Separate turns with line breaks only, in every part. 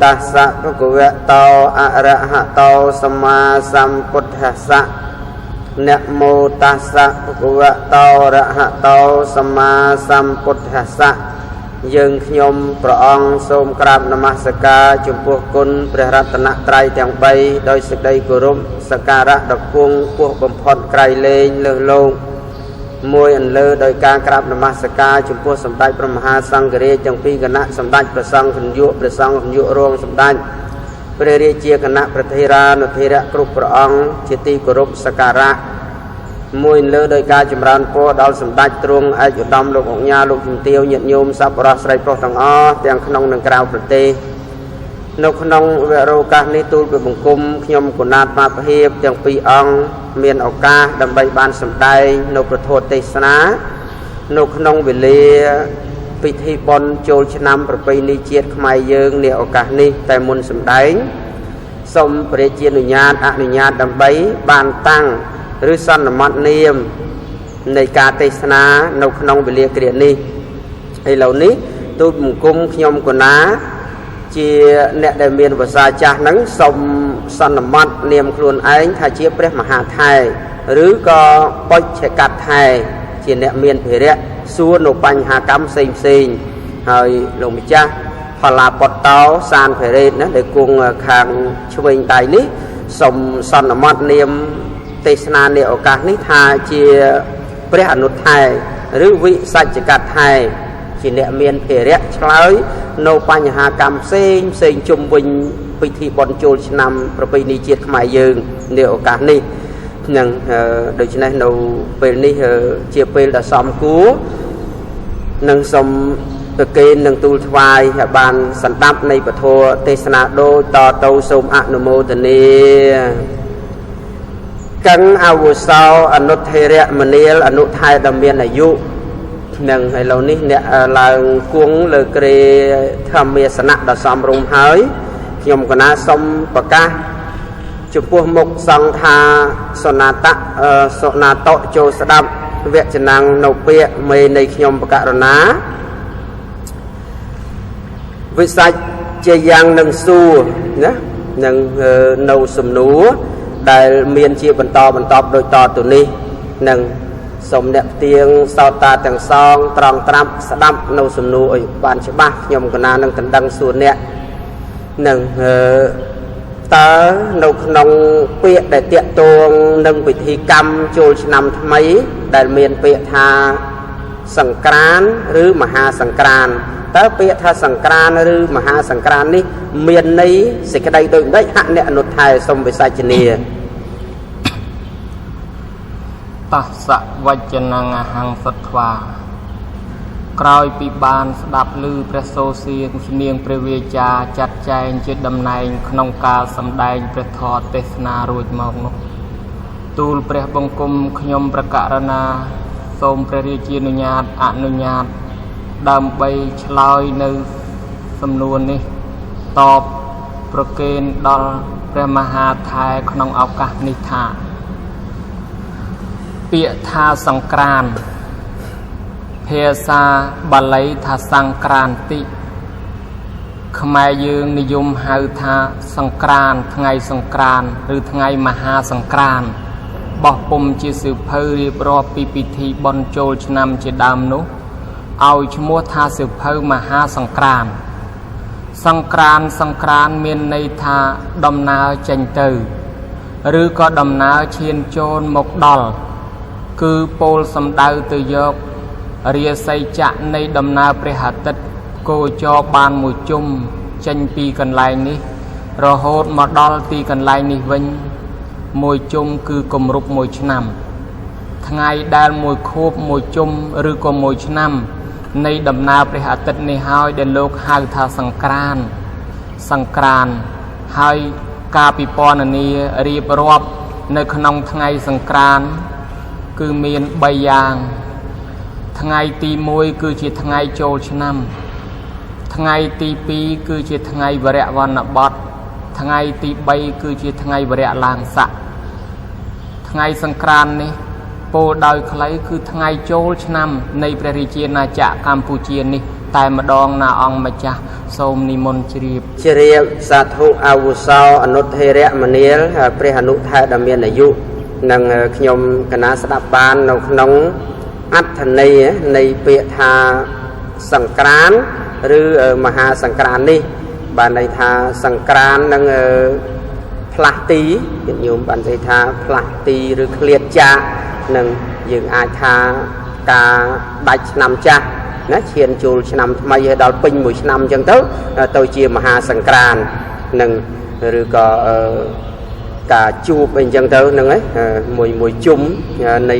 ตัสสะภะคะวะโตอะระหะโตสัมมาสัมพุทธัสสะนะโมตัสสะภะคะวะโตอะระหะโตสัมมาสัมพุทธัสสะយើងខ្ញុំព្រះអង្គសូមក្រាបនមស្ការចំពោះគុណព្រះរតនត្រ័យទាំង3ដោយសេចក្តីគោរពសក្ការៈដ៏គង់ពោះបំផុតក្រៃលែងលើសលោកមួយអន្លើដោយការក្រាបនមស្ការចំពោះសម្ដេចព្រះមហាសង្ឃរាជទាំងពីរគណៈសម្ដេចព្រះសង្ឃនាយកព្រះសង្ឃនាយករងសម្ដេចព្រះរាជាគណៈប្រធារានុធិរៈគ្រប់ព្រះអង្គជាទីគោរពសក្ការៈមួយលើដោយការចម្រើនពរដល់សម្ដេចទ្រង់ឯកឧត្តមលោកអង្គញាលោកជំទាវញាតិញោមសប្បុរសស្រីប្រុសទាំងអស់ទាំងក្នុងនិងក្រៅប្រទេសនៅក្នុងវគ្គរោកាសនេះទូលព្រះបង្គំខ្ញុំគណៈបាពហេបទាំងពីរអង្គមានឱកាសដើម្បីបានសម្ដែងនៅប្រធមទេសនានៅក្នុងវេលាពិធីបុណ្យចូលឆ្នាំប្រពៃណីជាតិខ្មែរយើងនាឱកាសនេះតែមុនសម្ដែងសូមព្រះរាជានុញ្ញាតអនុញ្ញាតដើម្បីបានតាំងឬសន្មតនាមនៃការទេសនានៅក្នុងវេលាគ្រានេះឥឡូវនេះទូលបង្គំខ្ញុំគណាជាអ្នកដែលមានភាសាចាស់ហ្នឹងសូមសន្មតនាមខ្លួនឯងថាជាព្រះមហាថែឬក៏បុច្ឆកថែជាអ្នកមានភិរៈសួរនៅបញ្ហាកម្មផ្សេងហើយលោកម្ចាស់ផល្លាពតតោសានភិរេតណាដែលគង់ខាងឆ្វេងដៃនេះសូមសន្មតនាមទេសនាในឱកាសនេះថាជាព្រះអនុថែឬវិសច្ចកថែជាអ្នកមានភារៈឆ្លើយនៅបញ្ហាកម្មផ្សេងជុំវិញពិធីបុណ្យចូលឆ្នាំប្រពៃណីជាតិខ្មែរយើងในឱកាសនេះនឹងដូច្នេះនៅពេលនេះជាពេលដ៏សមគួរនឹងសូមប្រគេននឹងទូលថ្វាយឲ្យបានសន្តាប់នៃពធទេសនាដូចតទៅសូមអនុមោទនាកੰអវុសោអនុថេរៈមនាលអនុថែដ៏មានអាយុនឹងឥឡូវនេះអ្នកឡើងគង់លើក្រេធម្មាសនៈដ៏សមរម្យហើយខ្ញុំគណៈសូមប្រកាសចំពោះមុខសង្ឃាសុណាតចូលស្ដាប់វចនាងនៅពាក្យមេនៃខ្ញុំបកករណាវិស័យជាយ៉ាងនឹងសួរណានឹងនៅសំណួរដែលមានជាបន្តដូចតទៅនេះនឹងសូមអ្នកទៀងសោតតាទាំងសងត្រង់ត្រាប់ស្ដាប់នៅសំណួរឲ្យបានច្បាស់ខ្ញុំកណានឹងដណ្ដឹងសួរអ្នកនឹងតើនៅក្នុងពាក្យដែលតាក់ទងនឹងពិធីកម្មចូលឆ្នាំថ្មីដែលមានពាក្យថាសង្ក្រាន្តឬមហាសង្ក្រាន្តតើពាក្យថាសង្ក្រាន្តឬមហាសង្ក្រាន្តនេះមានន័យសេចក្តីដូចម្ដេចហអ្នកអនុថែសូមវិសាចនា
តស្សវចនាងអហង្សត្វាក្រោយពីបានស្ដាប់ឮព្រះសូរសៀងស្នៀងព្រះវាចាចាត់ចែងជាតំណែងក្នុងការសម្ដែងព្រះធម៌ទេសនារួចមកនោះទូលព្រះបង្គំខ្ញុំប្រកាសណាសូមព្រះរាជានុញ្ញាតអនុញ្ញាតដើម្បីឆ្លើយនៅសំណួរនេះតបប្រគេនដល់ព្រះមហាថែក្នុងឱកាសនេះថាពាក្យថាសង្ក្រាន្តភាសាបាលីថាសង្ក្រាន្តិខ្មែរយើងនិយមហៅថាសង្ក្រាន្តថ្ងៃសង្ក្រាន្តឬថ្ងៃមហាសង្ក្រាន្តបោះពុំជាសៀវភៅរៀបរាប់ពីពិធីបុណ្យចូលឆ្នាំជាដើមនោះឲ្យឈ្មោះថាសៀវភៅមហាសង្ក្រាន្តសង្ក្រាន្តមានន័យថាដំណើរចេញទៅឬក៏ដំណើរឈានចូលមកដល់គឺពោលសំដៅទៅយករាសីចក្រនៃដំណើរព្រះអាទិត្យគោចរបានមួយជុំចេញពីកន្លែងនេះរហូតមកដល់ទីកន្លែងនេះវិញមួយជុំគឺគម្រប់មួយឆ្នាំថ្ងៃដែលមួយខួបមួយជុំឬក៏មួយឆ្នាំនៃដំណើរព្រះអាទិត្យនេះហើយដែលលោកហៅថាសង្ក្រាន្តហើយការពិពណ៌នារៀបរាប់នៅក្នុងថ្ងៃសង្ក្រាន្តគឺមាន3យ៉ាងថ្ងៃទី1គឺជាថ្ងៃចូលឆ្នាំថ្ងៃទី2គឺជាថ្ងៃវរៈវណ្ណបតថ្ងៃទី3គឺជាថ្ងៃវរៈឡើងស័កថ្ងៃសង្ក្រាន្តនេះពោលដោយខ្លីគឺថ្ងៃចូលឆ្នាំនៃព្រះរាជាណាចក្រកម្ពុជានេះ តែម្ដងណាអង្គម្ចាស់សូមនិមន្តជ្រាប
ជ្រាបសាធុអាវុសោអនុធេរៈមនាលព្រះអនុថែដ៏មានអាយុនិងខ្ញុំកណាស្ដាប់បាននៅក្នុងអត្ថន័យនៃពាក្យថាសង្ក្រានឬមហាសង្ក្រាននេះបានន័យថាសង្ក្រាននឹងផ្លាស់ទីញាតិញោមបានន័យថាផ្លាស់ទីឬឃ្លាតចាស់នឹងយើងអាចថាការដាច់ឆ្នាំចាស់ណាឈានចូលឆ្នាំថ្មីឲ្យដល់ពេញមួយឆ្នាំអញ្ចឹងទៅជាមហាសង្ក្រាននឹងឬក៏ការជួបអីអញ្ចឹងទៅហ្នឹងមួយជុំនៃ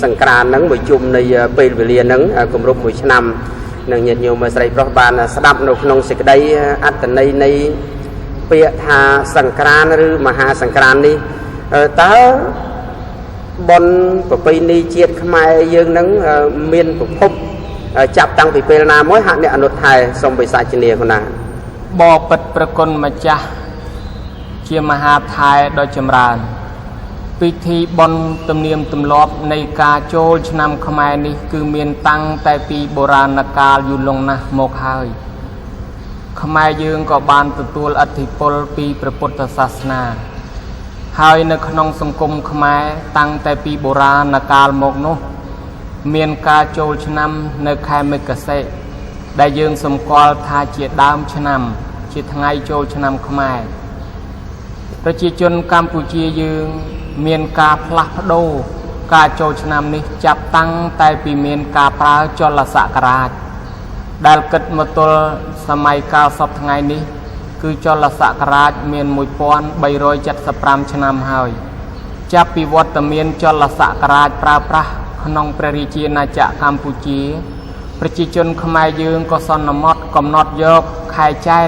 សង្ក្រានហ្នឹងមួយជុំនៃពេលវេលាហ្នឹងគម្រប់មួយឆ្នាំនឹងញាតិញោមស្រីប្រុសបានស្ដាប់នៅក្នុងសេចក្តីអត្ថន័យនៃពាក្យថាសង្ក្រានឬមហាសង្ក្រាននេះតើបុណ្យប្រពៃណីជាតិខ្មែរយើងហ្នឹងមានប្រភពចាប់តាំងពីពេលណាមួយហាក់អ្នកអនុថែសូមបិសាជនីគណា
បបិទ្ធប្រគុណម្ចាស់ជាមហាថែដ៏ចម្រើនពិធីបុណ្យទំនៀមទម្លាប់នៃការចូលឆ្នាំខ្មែរនេះគឺមានតាំងតែពីបុរាណកាលយូរលង់ណាស់មកហើយខ្មែរយើងក៏បានទទួលឥទ្ធិពលពីព្រះពុទ្ធសាសនាហើយនៅក្នុងសង្គមខ្មែរតាំងតែពីបុរាណកាលមកនោះមានការចូលឆ្នាំនៅខែមិគសិដែលយើងសម្គាល់ថាជាដើមឆ្នាំជាថ្ងៃចូលឆ្នាំខ្មែរប្រជាជនកម្ពុជាយើងមានការផ្លាស់ប្ដូរការចូលឆ្នាំនេះចាប់តាំងតែពីមានការប្រើចលសករាជដែលគិតមកទល់សម័យកាលសពថ្ងៃនេះគឺចលសករាជមាន1375ឆ្នាំហើយចាប់ពីវត្តមានចលសករាជប្រើប្រាស់ក្នុងព្រះរាជាណាចក្រកម្ពុជាប្រជាជនខ្មែរយើងក៏សន្មតកំណត់យកខែចែក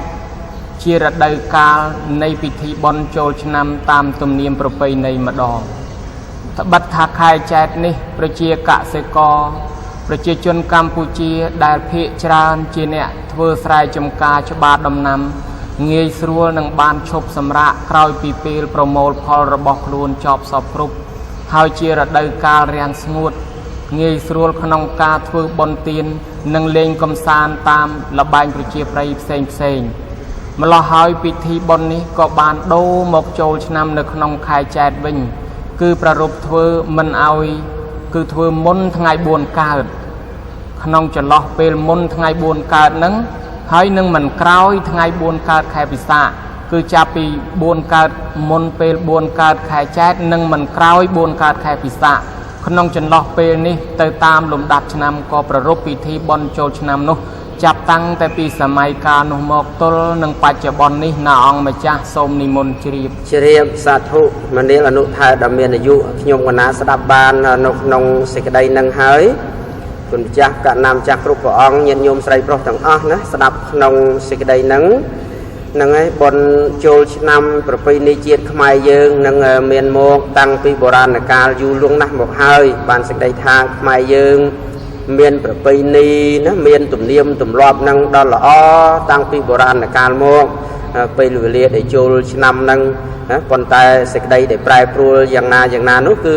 ជារដូវកាលនៃពិធីបុណ្យចូលឆ្នាំតាមទំនៀមប្រពៃណីម្ដងត្បិតថាខែចែកនេះប្រជាកសិករប្រជាជនកម្ពុជាដែលភាគច្រើនជាអ្នកធ្វើស្រែចម្ការច្បារដំណាំងាយស្រួលនឹងបានឈប់សម្រាកក្រោយពីពេលប្រមូលផលរបស់ខ្លួនចប់សពគ្រប់ហើយជារដូវកាលរាំងស្ងួតងាយស្រួលក្នុងការធ្វើបុណ្យទាននិងលេងកម្សាន្តតាមល្បែងប្រជាប្រិយផ្សេងម្ល៉េះហើយពិធីបុណ្យនេះក៏បានដូរមកចូលឆ្នាំនៅក្នុងខែចែកវិញគឺប្រារព្ធធ្វើមិនឲ្យគឺធ្វើមុនថ្ងៃ4កើតក្នុងចន្លោះពេលមុនថ្ងៃ4កើតហ្នឹងហើយនឹងមិនក្រោយថ្ងៃ4កើតខែពិសាខគឺចាប់ពី4កើតមុនពេល4កើតខែចែកនិងមិនក្រោយ4កើតខែពិសាខក្នុងចន្លោះពេលនេះទៅតាមលំដាប់ឆ្នាំក៏ប្រារព្ធពិធីបុណ្យចូលឆ្នាំនោះចាប់តាំងតែពីសម័យកាលនោះមកទល់នឹងបច្ចុប្បន្ននេះណាអង្គម្ចាស់សូមនិមន្តជ្រាប
សាធុមនាលអនុថែដ៏មានអាយុខ្ញុំកណាស្ដាប់បាននៅក្នុងសេចក្តីនឹងហើយគុណម្ចាស់កណាម្ចាស់គ្រប់ព្រះអង្គញាតិញោមស្រីប្រុសទាំងអស់ណាស្ដាប់ក្នុងសេចក្តីនឹងហើយបុណ្យចូលឆ្នាំប្រពៃណីជាតិខ្មែរយើងនឹងមានមកតាំងពីបុរាណកាលយូរលង់ណាស់មកហើយបានសេចក្តីថាខ្មែរយើងមានប្រពៃណីណាមានទំនៀមទម្លាប់នឹងដ៏ល្អតាំងពីបុរាណកាលមកពេលវេលាដែលចូលឆ្នាំនឹងប៉ុន្តែសេចក្តីដែលប្រែប្រួលយ៉ាងណានោះគឺ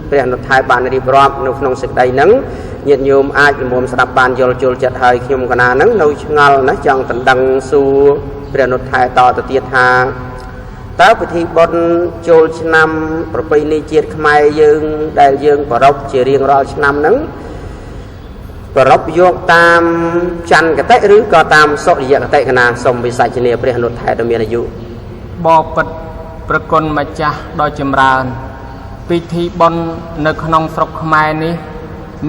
ព្រះអនុថែបានរៀបរាប់នៅក្នុងសេចក្តីហ្នឹងញាតិញោមអាចនិមន្តស្ដាប់បានយល់ចូលចិត្តហើយខ្ញុំកណាហ្នឹងនៅឆ្ងល់ណាចង់ដណ្ដឹងសួរព្រះអនុថែតទៅទៀតថាតើពិធីបុណ្យចូលឆ្នាំប្រពៃណីជាតិខ្មែរយើងដែលយើងប្រារព្ធជារៀងរាល់ឆ្នាំហ្នឹងប្រារព្ធយកតាមច័ន្ទគតិឬក៏តាមសុរិយគតិកណាសូមវិសាជនីព្រះអនុថែដ៏មានអាយុ
បបិទ្ធប្រគុណម្ចាស់ដ៏ចម្រើនពិធីបុណ្យនៅក្នុងស្រុកខ្មែរនេះ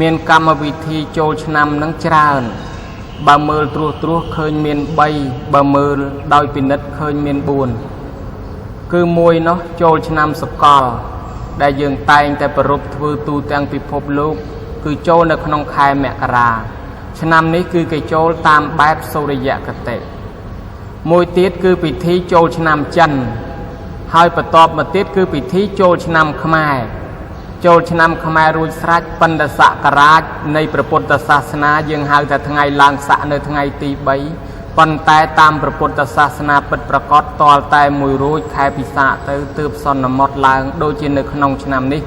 មានកម្មវិធីចូលឆ្នាំនឹងច្រើនបើមើលត្រួសឃើញមាន3បើមើលដោយពិនិត្យឃើញមាន4គឺមួយនោះចូលឆ្នាំសកលដែលយើងតែងតែប្រារព្ធធ្វើទូទាំងពិភពលោកគឺចូលនៅក្នុងខែមករាឆ្នាំនេះគឺគេចូលតាមបែបសូរិយគតិមួយទៀតគឺពិធីចូលឆ្នាំចិនហើយបន្ទាប់មកទៀតគឺពិធីចូលឆ្នាំខ្មែរចូលឆ្នាំខ្មែររួចស្រេចបិណ្ឌសករាជនៃព្រះពុទ្ធសាសនាយើងហៅថាថ្ងៃឡើងស័កនៅថ្ងៃទី3ប៉ុន្តែតាមព្រះពុទ្ធសាសនាពិតប្រាកដតលតែមួយរួចខែពិសាខទៅទើបសន្មតឡើងដូចជានៅក្នុងឆ្នាំនេះ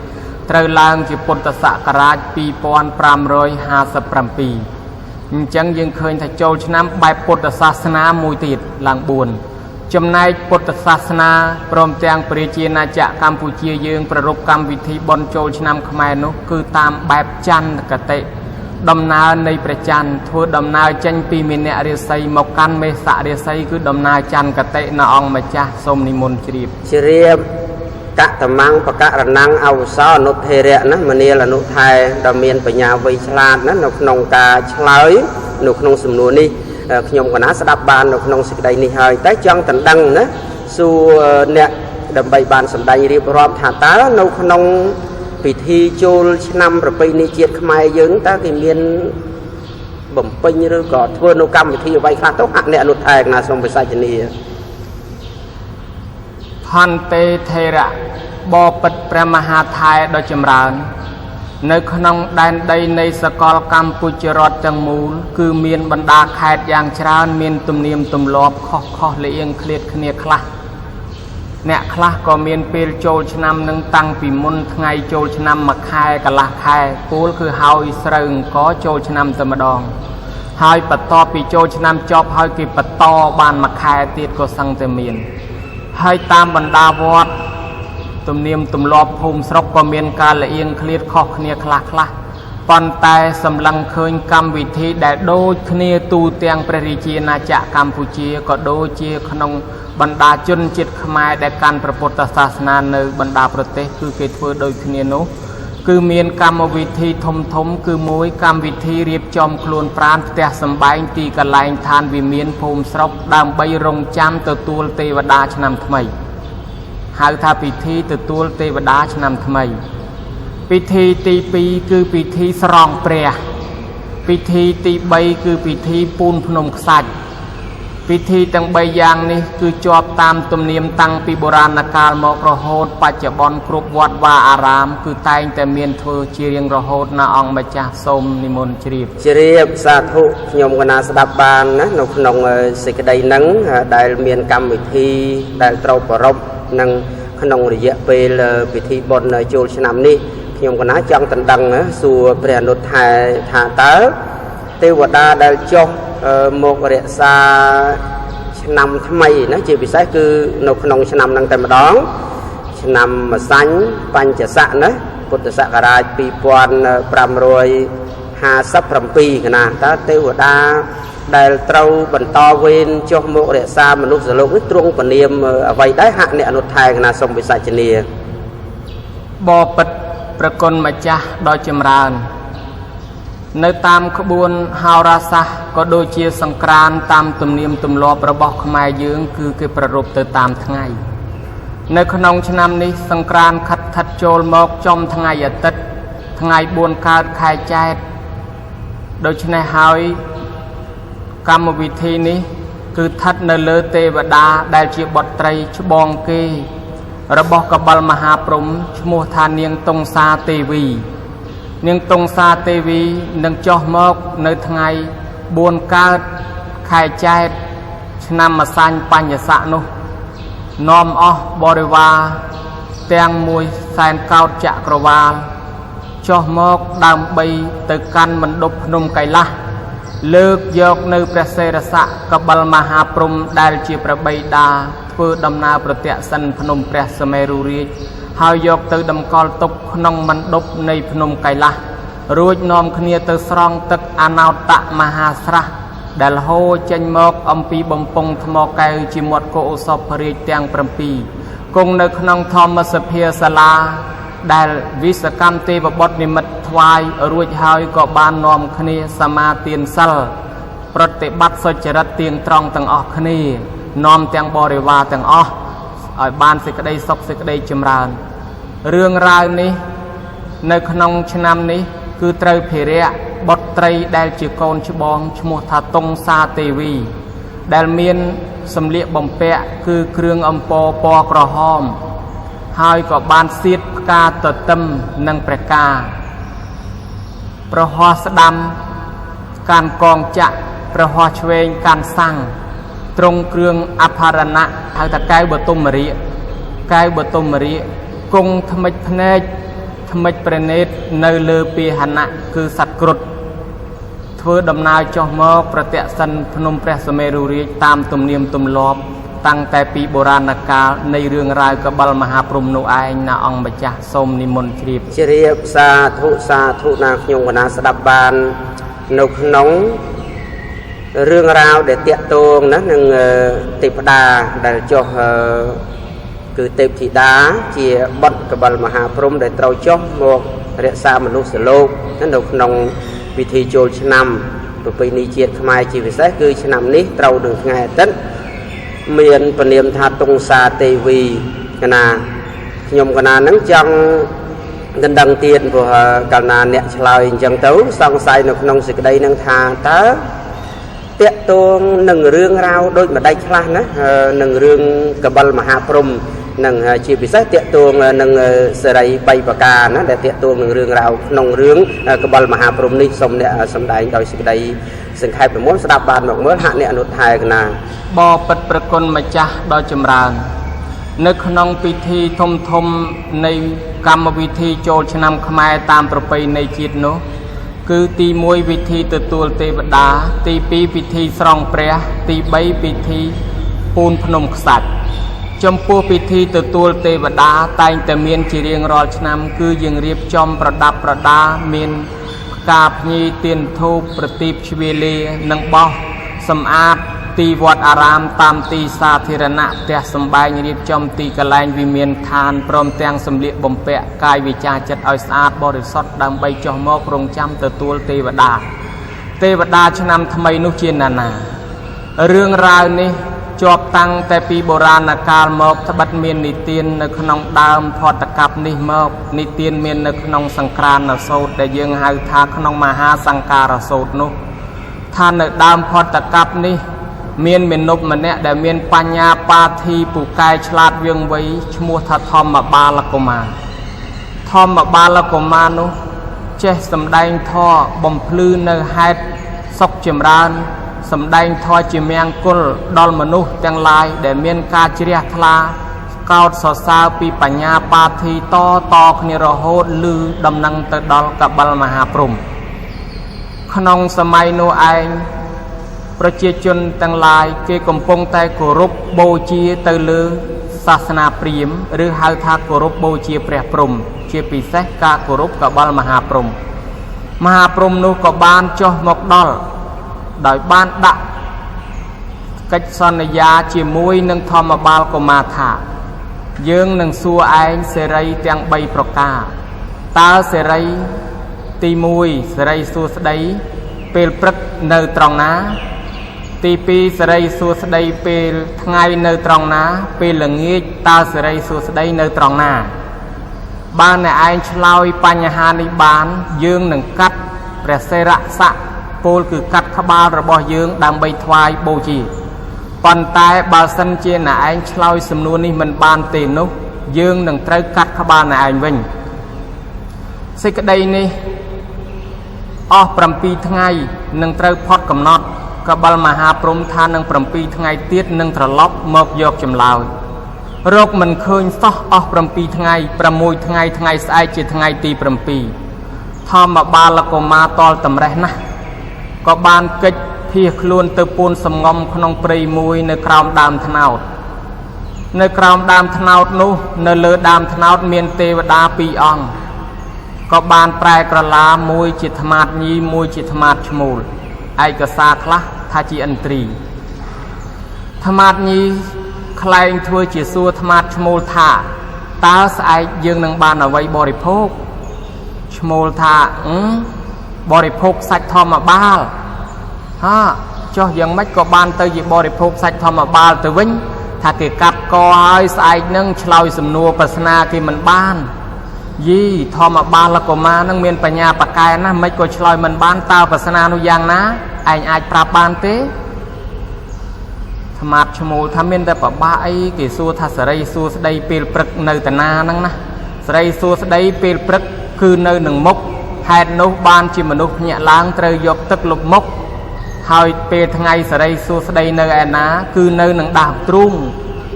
ត្រូវឡើងជាពុទ្ធសករាជ2557 ចឹងយើងឃើញថាចូលឆ្នាំបែបពុទ្ធសាសនាមួយទៀតឡើង4ចំណែកពុទ្ធសាសនាព្រមទាំងប្រជាណាចក្រកម្ពុជាយើងប្រារព្ធកម្មវិធីបុណ្យចូលឆ្នាំខ្មែរនោះគឺតាមបែបចន្ទគតិដំណើរនៃព្រះច័ន្ទធ្វើដំណើរចេញពីមីនៈរាសីមកកាន់មេសៈរាសីគឺដំណើរចន្ទគតិនៅអង្គម្ចាស់សូមនិមន្តជ្រាប
កតមੰបករណੰអវសោអនុធេរៈណាមនាលអនុថែដ៏មានបញ្ញាវៃឆ្លាតណានៅក្នុងការឆ្លើយនៅក្នុងសំណួរនេះខ្ញុំកណាស្ដាប់បាននៅក្នុងសេចក្តីនេះហើយតែចង់ដណ្ដឹងណាសួរអ្នកដើម្បីបានសម្ដែងរៀបរាប់ថាតើនៅក្នុងពិធីចូលឆ្នាំប្រពៃណីជាតិខ្មែរយើងតើគេមានបំពេញឬក៏ធ្វើនៅកម្មវិធីអ្វីខ្លះទៅអអ្នកអនុថែកណាសូមវិសាចនី
ផន្តេថេរៈបពិតព្រះមហាថែដ៏ចម្រើននៅក្នុងដែនដីនៃសកលកម្ពុជារដ្ឋទាំងមូលគឺមានបណ្ដាខេត្តយ៉ាងច្រើនមានទំនៀមទម្លាប់ខុសៗលៀងឃ្លាតគ្នាខ្លះអ្នកខ្លះក៏មានពេលចូលឆ្នាំនឹងតាំងពីមុនថ្ងៃចូលឆ្នាំមួយខែកន្លះខែពោលគឺហើយស្រូវអង្គចូលឆ្នាំតែម្ដងហើយបន្ទាប់ពីចូលឆ្នាំចប់ហើយគេបន្តបានមួយខែទៀតក៏សឹងតែមានហើយតាមបណ្ដាវត្តទំនៀមទម្លាប់ភូមិស្រុកក៏មានការលៀងឃ្លាតខុសគ្នាខ្លះៗប៉ុន្តែសម្លឹងឃើញកម្មវិធីដែលដូចគ្នាទូទាំងព្រះរាជាណាចក្រកម្ពុជាក៏ដូចជាក្នុងបណ្ដាជនជាតិខ្មែរដែលកាន់ព្រះពុទ្ធសាសនានៅបណ្ដាប្រទេសគឺគេធ្វើដូចគ្នានោះគឺមានកម្មវិធីធំគឺមួយកម្មវិធីរៀបចំខ្លួនប្រាណផ្ទះសម្បែងទីកន្លែងឋានវិមានភូមិស្រុកដើម្បីរង់ចាំទទួលទេវតាឆ្នាំថ្មីហៅថាពិធីទទួលទេវតាឆ្នាំថ្មីពិធីទី2គឺពិធីស្រង់ព្រះពិធីទី3គឺពិធីពូនភ្នំខ្សាច់ពិធីទាំង3យ៉ាងនេះគឺជាប់តាមទំនៀមតាំងពីបុរាណកាលមករហូតបច្ចុប្បន្នគ្រប់វត្តវាអារាមគឺតែងតែមានធ្វើជារៀងរហូតណាអង្គម្ចាស់សូមនិមន្តជ្រាប
សាធុខ្ញុំកណាស្ដាប់បានណានៅក្នុងសេចក្តីហ្នឹងដែលមានកម្មវិធីដែលត្រូវប្រារព្ធនឹងក្នុងរយៈពេលពិធីបុណ្យចូលឆ្នាំនេះខ្ញុំកណាចង់ដណ្ដឹងសួរព្រះអនុថែថាតើទេវតាដែលចុះមករក្សាឆ្នាំថ្មីណាជាពិសេសគឺនៅក្នុងឆ្នាំហ្នឹងតែម្ដងឆ្នាំម្សាញ់បញ្ញស័កណាពុទ្ធសករាជ2557កណាតើទេវតាដែលត្រូវបន្តវេនចុះមករក្សាមនុស្សលោកនេះទ្រង់ពនាមអ្វីដែរហាក់អ្នកអនុថែកណាសូមវិសាចនី
បពិតប្រគុណម្ចាស់ដ៏ចម្រើននៅតាមក្បួនហោរាសាស្ត្រក៏ដូចជាសង្ក្រាន្តតាមទំនៀមទម្លាប់របស់ខ្មែរយើងគឺគេប្រារព្ធទៅតាមថ្ងៃនៅក្នុងឆ្នាំនេះសង្ក្រាន្តខិតចូលមកចំថ្ងៃអាទិត្យថ្ងៃ4កើតខែចែកដូច្នេះហើយកម្មវិធីនេះគឺស្ថិតនៅលើទេវតាដែលជាបុត្រីច្បងគេរបស់កបិលមហាព្រហ្មឈ្មោះថានាងតុងសាទេវីនាងតុងសាទេវីនឹងចុះមកនៅថ្ងៃ4កើតខែចែកឆ្នាំម្សាញ់បញ្ញស័កនោះនាំអស់បរិវារទាំង1សែនកោដចក្រវាលចុះមកដើម្បីទៅកាន់មណ្ឌពភ្នំកៃឡាសលើកយកនៅព្រះសេរស័ក្តិកបិលមហាព្រហ្មដែលជាព្រះបិតាធ្វើដំណើរប្រទក្សិណភ្នំព្រះសមេរុរាជហើយយកទៅតម្កល់ទុកក្នុងមណ្ឌពនៃភ្នំកៃឡាសរួចនាំគ្នាទៅស្រង់ទឹកអនោតមហាស្រះដែលហូរចេញមកអំពីបំពង់ថ្មកែវជាមាត់កុសភរាជទាំង7គង់នៅក្នុងធម្មសភាសាលាដែលវិសកម្មទេវបុត្រនិមិត្តថ្វាយរួចហើយក៏បាននាំគ្នាសមាទានសិលប្រតិបត្តិសុចរិតទៀងត្រង់ទាំងអស់គ្នានាំទាំងបរិវារទាំងអស់ឲ្យបានសេចក្តីសុខសេចក្តីចម្រើនរឿងរ៉ាវនេះនៅក្នុងឆ្នាំនេះគឺត្រូវភិរៈបុត្រីដែលជាកូនច្បងឈ្មោះថាតុងសាទេវីដែលមានសម្លៀកបំពាក់គឺគ្រឿងអំពរពណ៌ក្រហមហើយក៏បានសៀតផ្កាទទឹមនិងព្រះកាប្រហោះស្ដាំកាន់កងចក្រប្រហោះឆ្វេងកាន់សាំងទ្រង់គ្រឿងអភរណៈហៅថាកែវបតុមរាជគង់ថ្មិចភ្នែកថ្មិចព្រះនេត្រនៅលើពាហនៈគឺសត្វគ្រុឌធ ធ្វើដំណើរចុះមកប្រតិសិនភ្នំព្រះសមេរុរាជតាមទំនៀមទម្លាប់តាំងតែពីបុរាណកាលនៃរឿងរ៉ាវកបិលមហាព្រហ្មនោះឯងណាអង្គម្ចាស់សូមនិមន្តជ្រាប
សាធុណាខ្ញុំកណាស្ដាប់បាននៅក្នុងរឿងរ៉ាវដែលតាក់ទងណានឹងទេពតាដែលចុះគឺទេពធីតាជាបុត្រកបិលមហាព្រហ្មដែលត្រូវចុះមករក្សាមនុស្សលោកនៅក្នុងពិធីចូលឆ្នាំប្រពៃណីជាតិខ្មែរជាពិសេសគឺឆ្នាំនេះត្រូវនឹងថ្ងៃអាទិត្យមានព្រានាមថាតុងសាទេវីកណាខ្ញុំកណានឹងចង់ដណ្ដឹងទៀតព្រោះកាលណាអ្នកឆ្លើយអញ្ចឹងទៅសង្ស័យនៅក្នុងសេចក្តីនឹងថាតើតាក់ទងនឹងរឿងរ៉ាវដូចម្ដេចខ្លះណានឹងរឿងកបិលមហាព្រហ្មនឹងជាពិសេសតាក់ទងនឹងសេរី3ប្រការណាដែលតាក់ទងនឹងរឿងរ៉ាវក្នុងរឿងកបិលមហាព្រហ្មនេះសូមអ្នកសម្ដែងដោយសេចក្តីសង្ខេបប្រមូលស្ដាប់បានមកមើលហាក់អ្នកអនុថែកណា
បបិទ្ធប្រគុណម្ចាស់ដ៏ចម្រើននៅក្នុងពិធីធំនៃកម្មវិធីចូលឆ្នាំខ្មែរតាមប្រពៃណីជាតិនោះគឺទី1វិធីទទួលទេវតាទី2ពិធីស្រង់ព្រះទី3ពិធីពូនភ្នំខ្សាច់ចំពោះពិធីទទួលទេវតាតែងតែមានជារៀងរាល់ឆ្នាំគឺយើងរៀបចំប្រដាប់ប្រដាមានផ្កាភ្ញីទៀនធូបប្រទីបជ្វាលានិងបោះសម្អាតទីវត្តអារាមតាមទីសាធារណៈផ្ទះសម្បែងរៀបចំទីកន្លែងវិមានឋានព្រមទាំងសម្លៀកបំពាក់កាយវិការចិត្តឲ្យស្អាតបរិសុទ្ធដើម្បីចុះមករងចាំទទួលទេវតាឆ្នាំថ្មីនោះជាណានារឿងរ៉ាវនេះជាប់តាំងតែពីបុរាណកាលមកត្បិតមាននិទាននៅក្នុងដើមផតកັບនេះមកនិទានមាននៅក្នុងសង្ក្រានសូត្រដែលយើងហៅថាក្នុងមហាសង្ការសូត្រនោះថានៅដើមផតកັບនេះមានមនុស្សម្នាក់ដែលមានបញ្ញាបាធីពូកែឆ្លាតវៀងវៃឈ្មោះថាធម្មបាលកុមារនោះចេះសម្ដែងធម៌បំភ្លឺនៅហេតុសុខចម្រើនសម្ដែងធម៌ជាមង្គលដល់មនុស្សទាំងឡាយដែលមានការជ្រះថ្លាកោតសរសើរពីបញ្ញាបាធីតគ្នារហូតឮដំណឹងទៅដល់កបិលមហាព្រហ្មក្នុងសម័យនោះឯងប្រជាជនទាំងឡាយគេកំពុងតែគោរពបូជាទៅលើសាសនាព្រាហ្មណ៍ឬហៅថាគោរពបូជាព្រះព្រហ្មជាពិសេសការគោរពកបិលមហាព្រហ្មនោះក៏បានចុះមកដល់ដោយបានដាក់កិច្ចសន្យាជាមួយនឹងធម្មបាលកុមារថាយើងនឹងសួរឯងសេរីទាំង3ប្រការតើសេរីទី1សេរីសួស្តីពេលព្រឹកនៅត្រង់ណាទី2សេរីសួស្តីពេលថ្ងៃនៅត្រង់ណាពេលល្ងាចតើសេរីសួស្តីនៅត្រង់ណាបើអ្នកឯងឆ្លើយបញ្ហានេះបានយើងនឹងកាត់ព្រះសិរស័ក្តិពលគឺកាត់ក្បាលរបស់យើងដើម្បីថ្វាយបូជាប៉ុន្តែបើសិនជាអ្នកឯងឆ្លើយសំណួរនេះមិនបានទេនោះយើងនឹងត្រូវកាត់ក្បាលអ្នកឯងវិញសេចក្តីនេះអស់7ថ្ងៃនឹងត្រូវផុតកំណត់កបិលមហាព្រហ្មថានឹង7ថ្ងៃទៀតនឹងត្រឡប់មកយកចម្លើយរកមិនឃើញសោះអស់7ថ្ងៃ6ថ្ងៃស្អែកជាថ្ងៃទី7ធម្មបាលកុមារតលតម្រេះណាស់ក៏បានកិច្ចភៀសខ្លួនទៅពួនសំងំក្នុងព្រៃមួយនៅក្រោមដើមត្នោតនោះនៅលើដើមត្នោតមានទេវតា2អង្គក៏បានប្រែក្រឡាមួយជាថ្មាតញីមួយជាថ្មាតឈ្មោលឯកសារខ្លះថាជាឥន្ទ្រីថ្មាតញីខ្លែងធ្វើជាសួរថ្មាតឈ្មោលថាតើស្អែកយើងនឹងបានអ្វីបរិភោគឈ្មោលថាបរិភោគសាច់ធម្មបាលចុះយ៉ាងម៉េចក៏បានទៅជាបរិភោគសាច់ធម្មបាលទៅវិញថាគេកាត់កហើយស្អែកនឹងឆ្លើយសំណួរប្រស្នាគេមិនបានយីធម្មបាលកុមារនឹងមានបញ្ញាបកែណាស់មិនក៏ឆ្លើយមិនបានតើប្រស្នានោះយ៉ាងណាឯងអាចប្រាប់បានទេថ្មាតឈ្មោលថាមានតែប្របាអីគេសួរថាសេរីសួស្តីពេលព្រឹកនៅតាណាហ្នឹងណាសេរីសួស្តីពេលព្រឹកគឺនៅនឹងមុខហេតុនោះបានជាមនុស្សភ្ញាក់ឡើងត្រូវយកទឹកលុបមុខហើយពេលថ្ងៃសេរីសួស្តីនៅឯណាគឺនៅនឹងដាស់ទ្រូង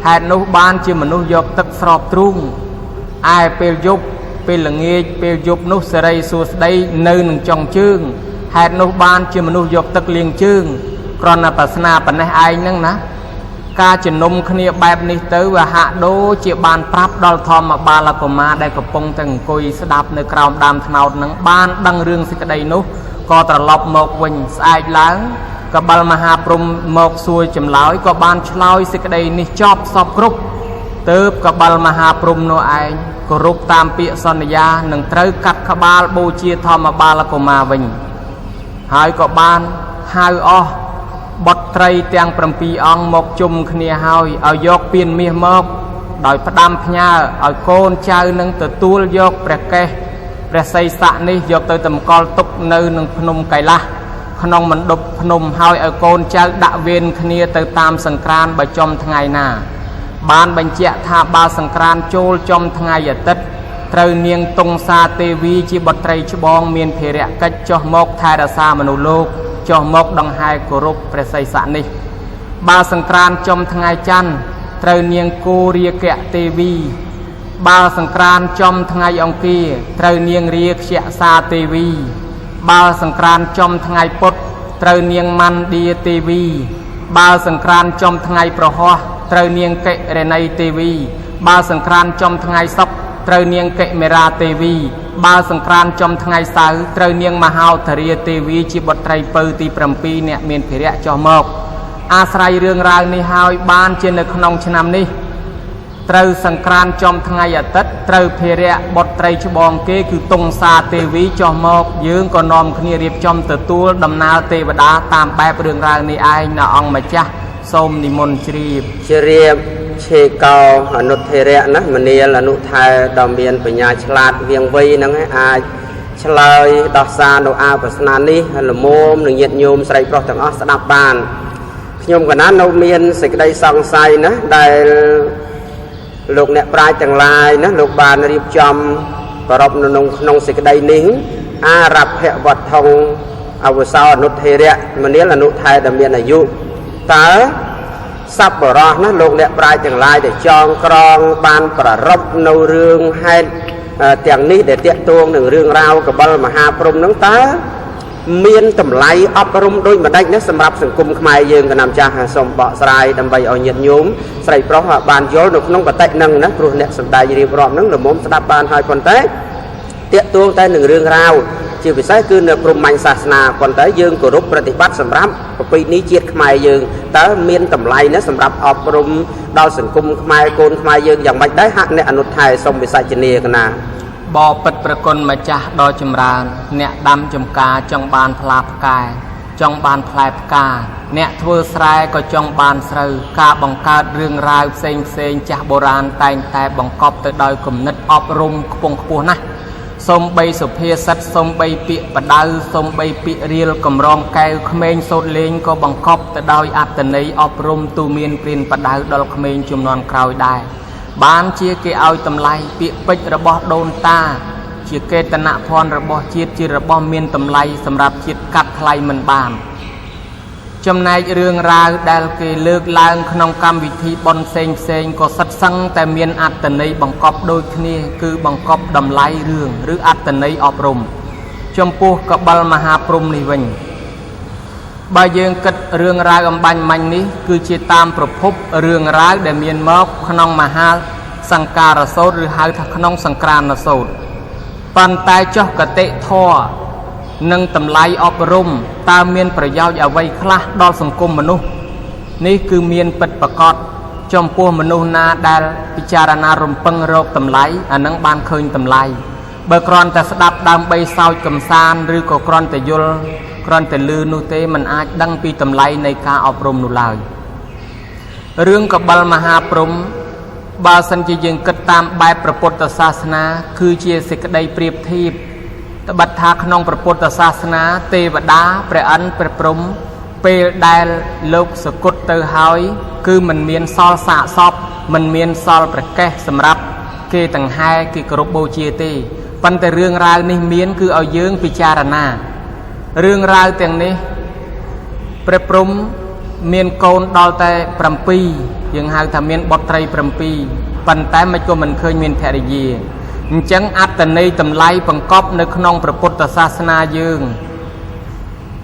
ហេតុនោះបានជាមនុស្សយកទឹកស្រោបទ្រូងឯពេលយប់ពេលល្ងាចពេលយប់នោះសេរីសួស្តីនៅនឹងចុងជើង ហេតុនោះបានជាមនុស្សយកទឹកលាងជើងគ្រាន់តែប្រស្នាប៉ុណ្ណេះឯងហ្នឹងណាការជំនុំគ្នាបែបនេះទៅវាហាក់ដូចជាបានប្រាប់ដល់ធម្មបាលកុមារដែលកំពុងតែអង្គុយស្ដាប់នៅក្រោមដើមត្នោតហ្នឹងបានដឹងរឿងសេចក្តីនោះក៏ត្រឡប់មកវិញស្អែកឡើងកបិលមហាព្រំមកសួរចម្លើយក៏បានឆ្លើយសេចក្តីនេះចប់សពគ្រប់ទើបកបិលមហាព្រំនោះឯងគោរពតាមពាក្យសន្យានឹងត្រូវកាត់ក្បាលបូជាធម្មបាលកុមារវិញហើយក៏បានហៅអស់បុត្រីទាំង7អង្គមកជុំគ្នាហើយឲ្យយកពានមាសមកដោយផ្ដាំផ្ញើឲ្យកូនចៅនឹងទទួលយកព្រះកេសព្រះសីស័កនេះយកទៅតម្កល់ទុកនៅនឹងភ្នំកៃឡាសក្នុងមណ្ឌពភ្នំហើយឲ្យកូនចៅដាក់វេនគ្នាទៅតាមសង្ក្រានបើចំថ្ងៃណាបានបញ្ជាក់ថាបើសង្ក្រានចូលចំថ្ងៃអាទិត្យត្រូវនាងតុងសាទេវីជាបុត្រីច្បងមានភារកិច្ចចុះមកថែរក្សាមនុស្សលោកចុះមកដង្ហែគោរពព្រះសីស័កនេះបើសង្ក្រានចំថ្ងៃច័ន្ទត្រូវនាងគោរាគៈទេវីបើសង្ក្រានចំថ្ងៃអង្គារត្រូវនាងរាខ្យសាទេវីបើសង្ក្រានចំថ្ងៃពុធត្រូវនាងមណ្ឌាទេវីបើសង្ក្រានចំថ្ងៃប្រហោះត្រូវនាងកិរិណីទេវីបើសង្ក្រានចំថ្ងៃសុក្រត្រូវនាងកិមេរាទេវីបើសង្ក្រានចំថ្ងៃសៅរ៍ត្រូវនាងមហោធរាទេវីជាបុត្រីពៅទី7អ្នកមានភារៈចុះមកអាស្រ័យរឿងរ៉ាវនេះហើយបានជានៅក្នុងឆ្នាំនេះត្រូវសង្ក្រានចំថ្ងៃអាទិត្យត្រូវភារៈបុត្រីច្បងគេគឺតុងសាទេវីចុះមកយើងក៏នាំគ្នារៀបចំទទួលដំណើរទេវតាតាមបែបរឿងរ៉ាវនេះឯងណាអង្គម្ចាស់សូមនិមន្តជ្រាបឆេកោអនុធិរៈណាមនាលអនុថែដ៏មានបញ្ញាឆ្លាតវៀងវៃហ្នឹងអាចឆ្លើយដោះសារនៅអាប្រស្នានេះល្មមនឹងញាតិញោមស្រីប្រុសទាំងអស់ស្ដាប់បានខ្ញុំកណានៅមានសេចក្តីសង្ស័យណាដែលលោកអ្នកប្រាជ្ញទាំងឡាយណាលោកបានរៀបចំប្រពនៅក្នុងសេចក្តីនេះអារភវត្ថុអវសោអនុធិរៈមនាលអនុថែដ៏មានអាយុតើសប្បុរសណាលោកអ្នកប្រាជ្ញទាំងឡាយដែលចងក្រងបានប្ររពនៅរឿងហេតុទាំងនេះដែលតាក់ទងនឹងរឿងរ៉ាវកបិលមហាព្រំនឹងតើមានតម្លៃអប់រំដូចម្ដេចណាសម្រាប់សង្គមខ្មែរយើងកណាំចាស់សូមបកស្រាយដើម្បីឲ្យញាតិញោមស្រីប្រុសបានយល់នៅក្នុងកតិនឹងណាព្រោះអ្នកសម្ដែងរៀបរាប់នឹងល្មមស្ដាប់បានហើយប៉ុន្តែតាក់ទងតែនឹងរឿងរ៉ាវជាពិសេសគឺនៅព្រហ្មញ្ញសាសនាប៉ុន្តែយើងគោរពប្រតិបត្តិសម្រាប់ប្រពៃណីជាតិខ្មែរយើងតើមានតម្លៃណាសម្រាប់អប់រំដល់សង្គមខ្មែរកូនខ្មែរយើងយ៉ាងម៉េចដែរហាក់អ្នកអនុថែសូមវិសាចនាកណាបបិទ្ធប្រគុណម្ចាស់ដ៏ចម្រើនអ្នកដាំចំការចង់បានផ្លាផ្កាចង់បានផ្លែផ្កាអ្នកធ្វើស្រែក៏ចង់បានស្រូវការបង្កើតរឿងរ៉ាវផ្សេងចាស់បុរាណតែងតែបង្កប់ទៅដោយគំនិតអប់រំខ្ពង់ខ្ពស់ណាស់សូមបីសុភាសិតសូមបីពាក្យបដៅសូមបីពាក្យរៀលកម្រងកែវក្មេងសូត្រលេងក៏បង្កប់ទៅដោយអត្ថន័យអប់រំទូមានព្រានបដៅដល់ក្មេងជំនាន់ក្រោយដែរបានជាគេឲ្យតម្លៃពាក្យពេចន៍របស់ដូនតាជាកេតនភ័ណ្ឌរបស់ជាតិជារបស់មានតម្លៃសម្រាប់ជាតិកាត់ថ្លៃមិនបានចំណែករឿងរ៉ាវដែលគេលើកឡើងក្នុងកម្មវិធីបុណ្យផ្សេងក៏សិតសឹងតែមានអត្ថន័យបង្កប់ដូចគ្នាគឺបង្កប់តម្លៃរឿងឬអត្ថន័យអប់រំចំពោះកបិលមហាព្រំនេះវិញបើយើងគិតរឿងរ៉ាវអំបញ្ញមាញ់នេះគឺជាតាមប្រភពរឿងរ៉ាវដែលមានមកក្នុងមហាសង្ការសូត្រឬហៅថាក្នុងសង្ក្រានសូត្រប៉ុន្តែចុះកតិធម៌និងតម្លៃអប់រំតើមានប្រយោជន៍អ្វីខ្លះដល់សង្គមមនុស្សនេះគឺមានពិតប្រាកដចំពោះមនុស្សណាដែលពិចារណារំពឹងរកតម្លៃអានឹងបានឃើញតម្លៃបើគ្រាន់តែស្ដាប់ដើម្បីសើចកំសាន្តឬក៏គ្រាន់តែយល់គ្រាន់តែឮនោះទេมันអាចដឹងពីតម្លៃនៃការអប់រំនោះឡើយរឿងកបិលមហាព្រំបើសិនជាយើងគិតតាមបែបព្រះពុទ្ធសាសនាគឺជាសេចក្តីប្រៀបធៀបត្បិតថាក្នុងព្រះពុទ្ធសាសនាទេវតាព្រះអិនព្រះព្រំពេលដែលលោកសគត់ទៅហើយគឺមិនមានសល់សាកសពមិនមានសល់ប្រកេះសម្រាប់គេទាំងហែគេគោរពបូជាទេប៉ុន្តែរឿងរ៉ាវនេះមានគឺឲ្យយើងពិចារណារឿងរ៉ាវទាំងនេះព្រះព្រំមានកូនដល់តែ7យើងហៅថាមានបុត្រី7ប៉ុន្តែមិនក៏មិនឃើញមានភរិយាអញ្ចឹងអត្តន័យតម្លៃបង្កប់នៅក្នុងព្រះពុទ្ធសាសនាយើង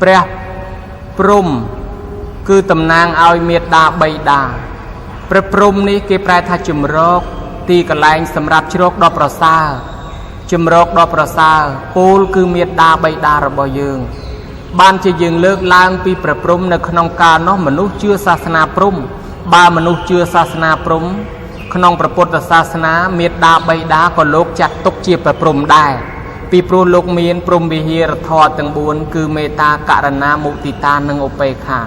ព្រះព្រំគឺតំណាងឲ្យមេត្តាបិតាព្រះព្រំនេះគេប្រែថាជំរកទីកន្លែងសម្រាប់ជ្រកដ៏ប្រសើរជំរកដ៏ប្រសើរពោលគឺមេត្តាបិតារបស់យើងបានជាយើងលើកឡើងពីព្រះព្រំនៅក្នុងកាលនោះមនុស្សជឿសាសនាព្រំបើមនុស្សជឿសាសនាព្រំក្នុងព្រះពុទ្ធសាសនាមេត្តាបិតាក៏លោកចាត់ទុកជាព្រះព្រំដែរពីព្រោះលោកមានព្រំវិហារធម៌ទាំង4គឺមេត្តាករុណាមុទិតានិងឧបេក្ខា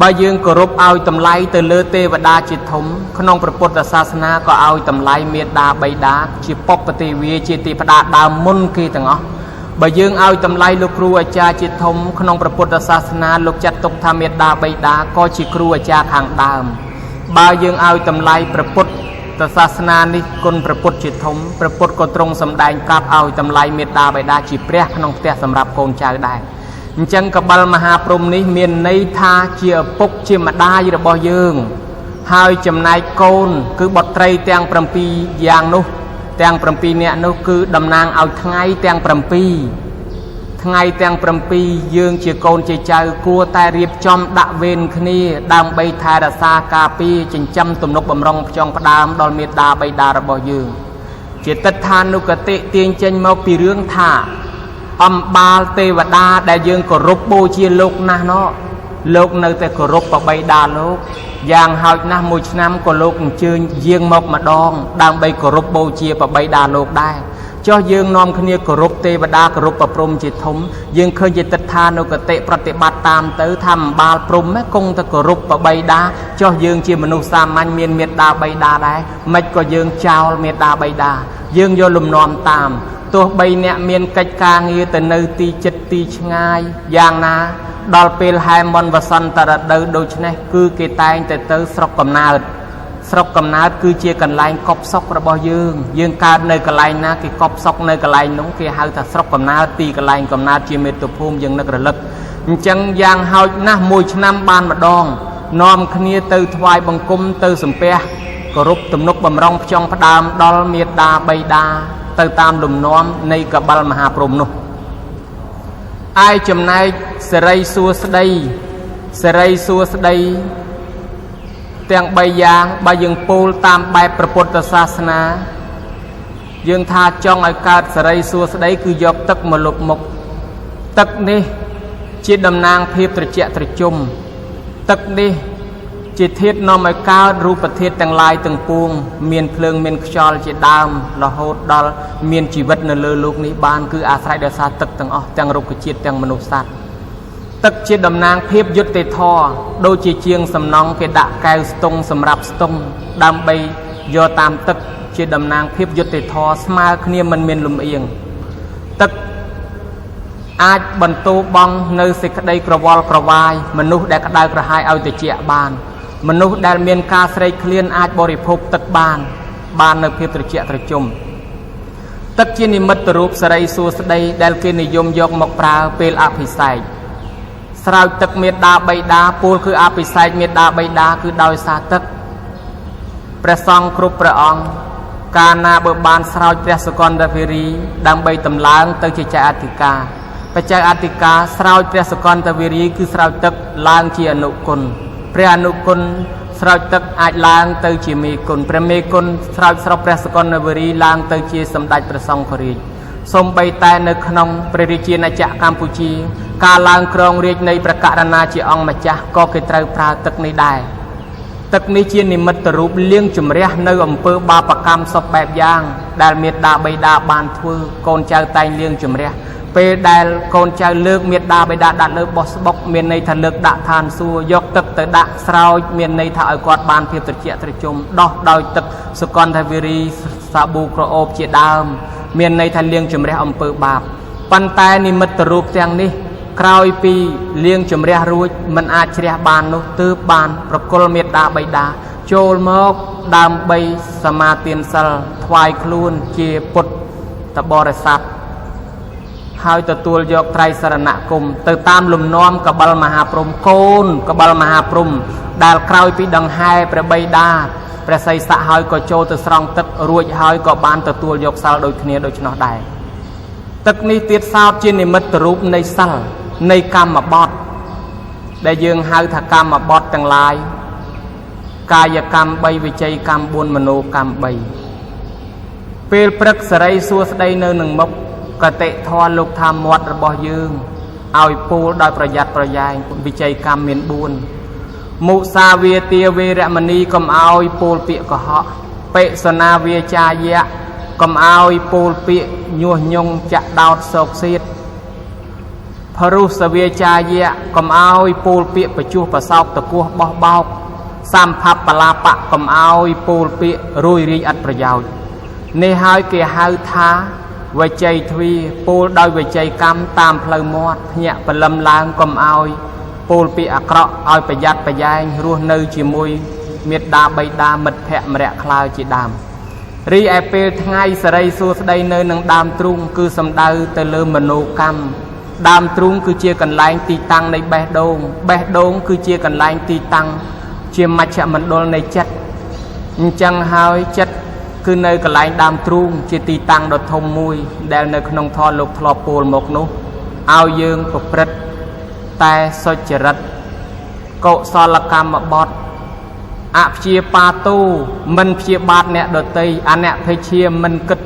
បើយើងគោរពឲ្យតម្លៃទៅលើទេវតាជាធំក្នុងព្រះពុទ្ធសាសនាក៏ឲ្យតម្លៃមេត្តាបិតាជាបុព្វទេវាជាទេវតាដើមមុនគេទាំងអស់បើយើងឲ្យតម្លៃលោកគ្រូអាចារ្យជាធំក្នុងព្រះពុទ្ធសាសនាលោកចាត់ទុកថាមេត្តាបិតាក៏ជាគ្រូអាចារ្យខាងដើមបើយើងឲ្យតម្លៃព្រះពុទ្ធសាសនានេះគុណព្រះពុទ្ធជាធំព្រះពុទ្ធក៏ទ្រង់សម្ដែងកាប់ឲ្យតម្លៃមេត្តាបិតាជាព្រះក្នុងផ្ទះសម្រាប់កូនចៅដែរអញ្ចឹងកបិលមហាព្រំនេះមានន័យថាជាឪពុកជាម្ដាយរបស់យើងហើយចំណែកកូនគឺបុត្រីទាំង7យ៉ាងនោះទាំង7នាក់នោះគឺតំណាងឲ្យថ្ងៃទាំង7ថ្ងៃទាំង7យើងជាកូនជាចៅគួរតែរៀបចំដាក់វេនគ្នាដើម្បីថែរក្សាការពារចិញ្ចឹមទំនុកបម្រុងផ្ចង់ផ្ដើមដល់មេត្តាបិតារបស់យើងជាទិដ្ឋានុគតិទាញចេញមកពីរឿងថាអំបាលទេវតាដែលយើងគោរពបូជាលោកណាស់នោះលោកនៅតែគោរពបិតាលោកយ៉ាងហោចណាស់មួយឆ្នាំក៏លោកអញ្ជើញយាងមកម្ដងដើម្បីគោរពបូជាបិតាលោកដែរចុះយើងនាំគ្នាគោរពទេវតាគោរពប្រព្រំជាធំយើងឃើញជាទិដ្ឋានុគតិប្រតិបត្តិតាមទៅថាអំបាលព្រំគង់តែគោរពបិតាចុះយើងជាមនុស្សសាមញ្ញមានមេត្តាបិតាដែរមិនក៏យើងចោលមេត្តាបិតាយើងយកលំនាំតាមទោះបីអ្នកមានកិច្ចការងារទៅនៅទីចិត្តទីឆ្ងាយយ៉ាងណាដល់ពេលហែមន់វសន្តរដូវដូច្នេះគឺគេតែងទៅស្រុកកំណើតស្រុកកំណើតគឺជាកន្លែងកប់សុករបស់យើងកើតនៅកន្លែងណាគេកប់សុកនៅកន្លែងនោះគេហៅថាស្រុកកំណើតទីកន្លែងកំណើតជាមាតុភូមិយើងនឹករលឹកអញ្ចឹងយ៉ាងហោចណាស់មួយឆ្នាំបានម្ដងនាំគ្នាទៅថ្វាយបង្គំទៅសំពះគោរពទំនុកបម្រុងផ្ចង់ផ្ដើមដល់មេត្តាបិតាទៅតាមលំនាំនៃកបិលមហាព្រំនោះឯចំណែកសិរីសួស្ដីទាំង3យ៉ាងបើយើងពោលតាមបែបព្រះពុទ្ធសាសនាយើងថាចង់ឲ្យកើតសិរីសួស្ដីគឺយកទឹកមកលុបមុខទឹកនេះជាតំណាងភាពត្រជាក់ត្រជុំទឹកនេះជាធាតុនាំឲ្យកើតរូបធាតុទាំងឡាយទាំងពួងមានភ្លើងមានខ្យល់ជាដើមរហូតដល់មានជីវិតនៅលើលោកនេះបានគឺអាស្រ័យដោយសារទឹកទាំងអស់ទាំងរុក្ខជាតិទាំងមនុស្សសត្វទឹកជាតំណាងភាពយុត្តិធម៌ដូចជាជាងសំណង់គេដាក់កែវស្ទង់សម្រាប់ស្ទង់ដើម្បីយកតាមទឹកជាតំណាងភាពយុត្តិធម៌ស្មើគ្នាមិនមានលំអៀងទឹកអាចបន្ទោបង់នៅសេចក្តីក្រវល់ក្រវាយមនុស្សដែលក្តៅក្រហាយឲ្យត្រជាក់បានមនុស្សដែលមានការស្រេកឃ្លានអាចបរិភោគទឹកបាននៅភាពត្រជាក់ត្រជុំទឹកជានិមិត្តរូបសិរីសួស្តីដែលគេនិយមយកមកប្រើពេលអភិសេកស្រោចទឹកមេត្តាបិតាពោលគឺអភិសេកមេត្តាបិតាគឺដោយសារទឹកព្រះសង្ឃគ្រប់ព្រះអង្គកាលណាបើបានស្រោចព្រះសុគន្ធវេរីដើម្បីតម្លើងទៅជាចៅអធិការបច្ច័យអធិការស្រោចព្រះសុគន្ធវេរីគឺស្រោចទឹកឡើងជាអនុគុណព្រះអនុគុណស្រោចទឹកអាចឡើងទៅជាមេគុណព្រះមេគុណស្រោចស្រុកព្រះសុគន្ធវេរីឡើងទៅជាសម្ដេចព្រះសង្ឃរាជសូម្បីតែនៅក្នុងព្រះរាជាណាចក្រកម្ពុជាការឡើងគ្រងរាជ្យនៃព្រះករុណាជាអង្គម្ចាស់ក៏គេត្រូវប្រើទឹកនេះដែរទឹកនេះជានិមិត្តរូបលាងជម្រះនៅអំពើបាបកម្មសពបែបយ៉ាងដែលមេត្តាបិតាបានធ្វើកូនចៅតែងលាងជម្រះពេលដែលកូនចៅលើកមេត្តាបិតាដាក់លើបោះស្បុកមានន័យថាលើកដាក់ឋានសួគ៌យកទឹកទៅដាក់ស្រោចមានន័យថាឲ្យគាត់បានភាពត្រជាក់ត្រជុំដោះដោយទឹកសុគន្ធវេរីសាប៊ូក្រអូបជាដើមមានន័យថាលាងជម្រះអំពើបាបប៉ុន្តែនិមិត្តរូបទាំងនេះក្រោយពីលាងជម្រះរួចមិនអាចជ្រះបាននោះទើបបានប្រគល់មេត្តាបិតាចូលមកដើម្បីសមាទានសិលថ្វាយខ្លួនជាពុទ្ធបរិស័ទហើយទទួលយកត្រៃសរណគមទៅតាមលំនាំកបិលមហាព្រំកូនកបិលមហាព្រំដែលក្រោយពីដង្ហែព្រះបិតាព្រះសីស័កហើយក៏ចូលទៅស្រង់ទឹករួចហើយក៏បានទទួលយកសិលដូចគ្នាដូច្នោះដែរទឹកនេះទៀតសោតជានិមិត្តរូបនៃសិល នៃកម្មបត្តិដែលយើងហៅថាកម្មបត្តិទាំងឡាយកាយកម្ម3វិច័យកម្ម4មនោកម្ម3ពេលព្រឹកសេរីសួស្តីនៅនឹងមុខកតិធម៌លោកថាមាត់របស់យើងឲ្យពូលដោយប្រយ័ត្នប្រយែងវិច័យកម្មមាន4មុសាវាទាវេរមណីកុំឲ្យពូលពាក្យកុហកបិសនាវាចាយៈកុំឲ្យពូលពាក្យញុះញង់ចាក់ដោតសោកសៀតភរុសវាចាយៈកុំឲ្យពូលពាក្យបជុះប្រសោកតគោះបោះបោកសម្ភបលាបៈកុំឲ្យពូលពាក្យរួយរាយអត់ប្រយោជន៍នេះហើយគេហៅថាវិច័យទ្វាពូលដោយវិច័យកម្មតាមផ្លូវមាត់ភ្ញាក់ព្រលឹមឡើងកុំឲ្យពូលពាក្យអាក្រក់ឲ្យប្រយ័ត្នប្រយែងរស់នៅជាមួយមេត្តាបិតាមិត្តភក្តិម្រាក់ខ្លើជាដើមរីឯពេលថ្ងៃសេរីសួស្តីនៅនឹងដើមទ្រូងគឺសំដៅទៅលើមនោកម្មដើមទ្រូងគឺជាកន្លែងទីតាំងនៃបេះដូងគឺជាកន្លែងទីតាំងជាមជ្ឈមណ្ឌលនៃចិត្តអញ្ចឹងហើយចិត្តគឺនៅកន្លែងដើមទ្រូងជាទីតាំងដ៏ធំមួយដែលនៅក្នុងធម៌លោកធ្លាប់ពោលមកនោះឲ្យយើងប្រព្រឹត្តតែសុចរិតកុសលកម្មបត្តិអព្យាបាទូមិនព្យាបាទអ្នកដតីអនភេជាមិនគិត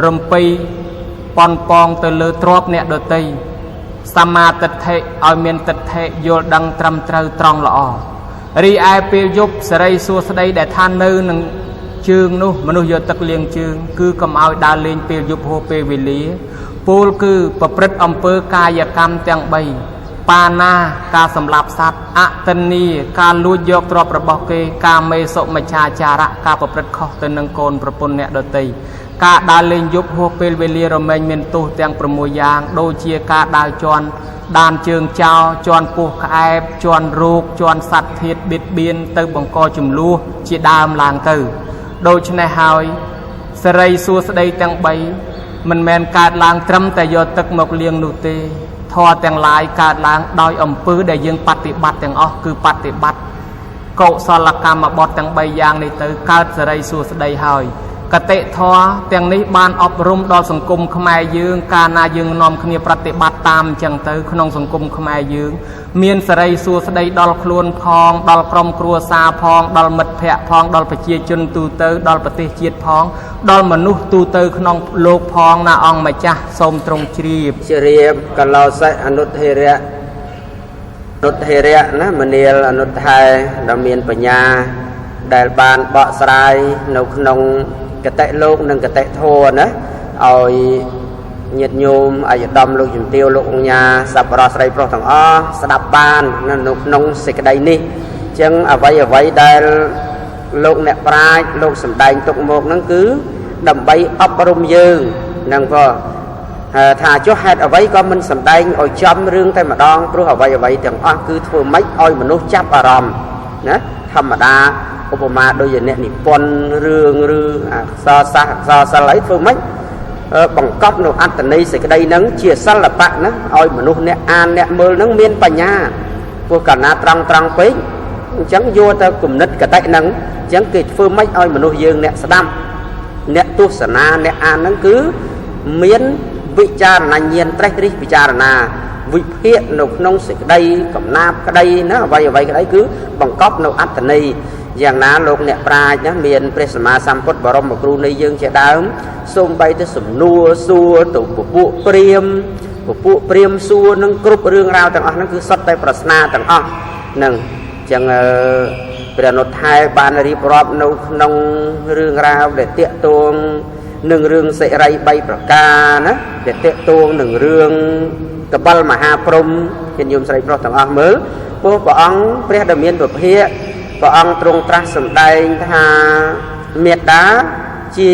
រំពៃប៉ុនប៉ងទៅលើទ្រព្យអ្នកដតីសមាទិដ្ឋិឲ្យមានទិដ្ឋិយល់ដឹងត្រឹមត្រូវត្រង់ល្អរីឯពេលយប់សេរីសួស្តីដែលថានៅនឹងជើងនោះមនុស្សយកទឹកលាងជើងគឺកុំឲ្យដើរលេងពេលយប់ហួសពេលវេលាពោលគឺប្រព្រឹត្តអំពើកាយកម្មទាំង3បាណាការសម្លាប់សត្វអតិនីការលួចយកទ្រព្យរបស់គេការមេសុមច្ឆាចារៈការប្រព្រឹត្តខុសទៅនឹងកូនប្រពន្ធអ្នកដទៃការដើរលេងយប់ហួសពេលវេលារមែងមានទោសទាំង6យ៉ាងដូចជាការដើរជន់ដានជើងចោលជន់ពោះក្អែបជន់រោគជន់សត្វធាតុបៀតបៀនទៅបង្កចំនួនជាដើមឡើងទៅដូច្នេះហើយសេរីសួស្តីទាំង3មិនមែនកើតឡើងត្រឹមតែយកទឹកមកលាងនោះទេធម៌ទាំងឡាយកើតឡើងដោយអំពើដែលយើងបប្រតិបត្តិទាំងអស់គឺបប្រតិបត្តិកុសលកម្មបត្តិទាំង3យ៉ាងនេះទៅកើតសេរីសួស្តីហើយកតិធម៌ទាំងនេះបានអប់រំដល់សង្គមខ្មែរយើងកាលណាយើងនាំគ្នាប្រតិបត្តិតាមអញ្ចឹងទៅក្នុងសង្គមខ្មែរយើងមានសេរីសួស្តីដល់ខ្លួនផងដល់ក្រុមគ្រួសារផងដល់មិត្តភ័ក្តិផងដល់ប្រជាជនទូទៅដល់ប្រទេសជាតិផងដល់មនុស្សទូទៅក្នុងលោកផងណាអង្គម្ចាស់សូមទ្រង់ជ្រាប
កលោសិអនុធិរៈណាមនាលអនុថែដែលមានបញ្ញាដែលបានបកស្រាយនៅក្នុងកតិលោកនិងកតិធម៌ណាឲ្យញាតិញោមអាយឧត្តមលោកជំទាវលោកអញ្ញាសប្បុរសស្រីប្រុសទាំងអស់ស្ដាប់បាននៅក្នុងសេចក្តីនេះអញ្ចឹងអ្វីដែលលោកអ្នកប្រាជ្ញលោកសម្ដែងទុកមកហ្នឹងគឺដើម្បីអប់រំយើងហ្នឹងក៏ថាចុះហេតុអ្វីក៏មិនសម្ដែងឲ្យចំរឿងតែម្ដងព្រោះអ្វីទាំងអស់គឺធ្វើម៉េចឲ្យមនុស្សចាប់អារម្មណ៍ណាធម្មតាឧបមាដូចជាអ្នកនិពន្ធរឿងឬអក្សរសាស្ត្រអក្សរសិល្ប៍អីធ្វើម៉េចបង្កប់នៅអត្តន័យសេចក្តីហ្នឹងជាសិល្បៈណាឲ្យមនុស្សអ្នកអានអ្នកមើលហ្នឹងមានបញ្ញាព្រោះកាលណាត្រង់ពេកអញ្ចឹងយកទៅគំនិតកតិហ្នឹងអញ្ចឹងគេធ្វើម៉េចឲ្យមនុស្សយើងអ្នកស្ដាប់អ្នកទស្សនាអ្នកអានហ្នឹងគឺមានវិចារណញ្ញាណត្រេះរិះពិចារណាវិភាគនៅក្នុងសេចក្តីកំណាព្យក្តីណាអ្វីក្តីគឺបង្កប់នៅអត្តន័យយ៉ាងណាលោកអ្នកប្រាជ្ញណាមានព្រះសម្មាសម្ពុទ្ធបរមគ្រូនៃយើងជាដើមសូម្បីតែសំណួរសួរទៅពពួកព្រាហ្មណ៍សួរនឹងគ្រប់រឿងរ៉ាវទាំងអស់ហ្នឹងគឺសុទ្ធតែប្រស្នាទាំងអស់ហ្នឹងអញ្ចឹងព្រះនុថែបានរៀបរាប់នៅក្នុងរឿងរ៉ាវដែលតាក់ទងនឹងរឿងសិរី3ប្រការណាដែលតាក់ទងនឹងរឿងកបិលមហាព្រហ្មជាញោមស្រីប្រុសទាំងអស់មើលព្រោះព្រះអង្គព្រះដ៏មានពភៈព្រះអង្គទ្រង់ត្រាស់សម្ដែងថាមេត្តាជា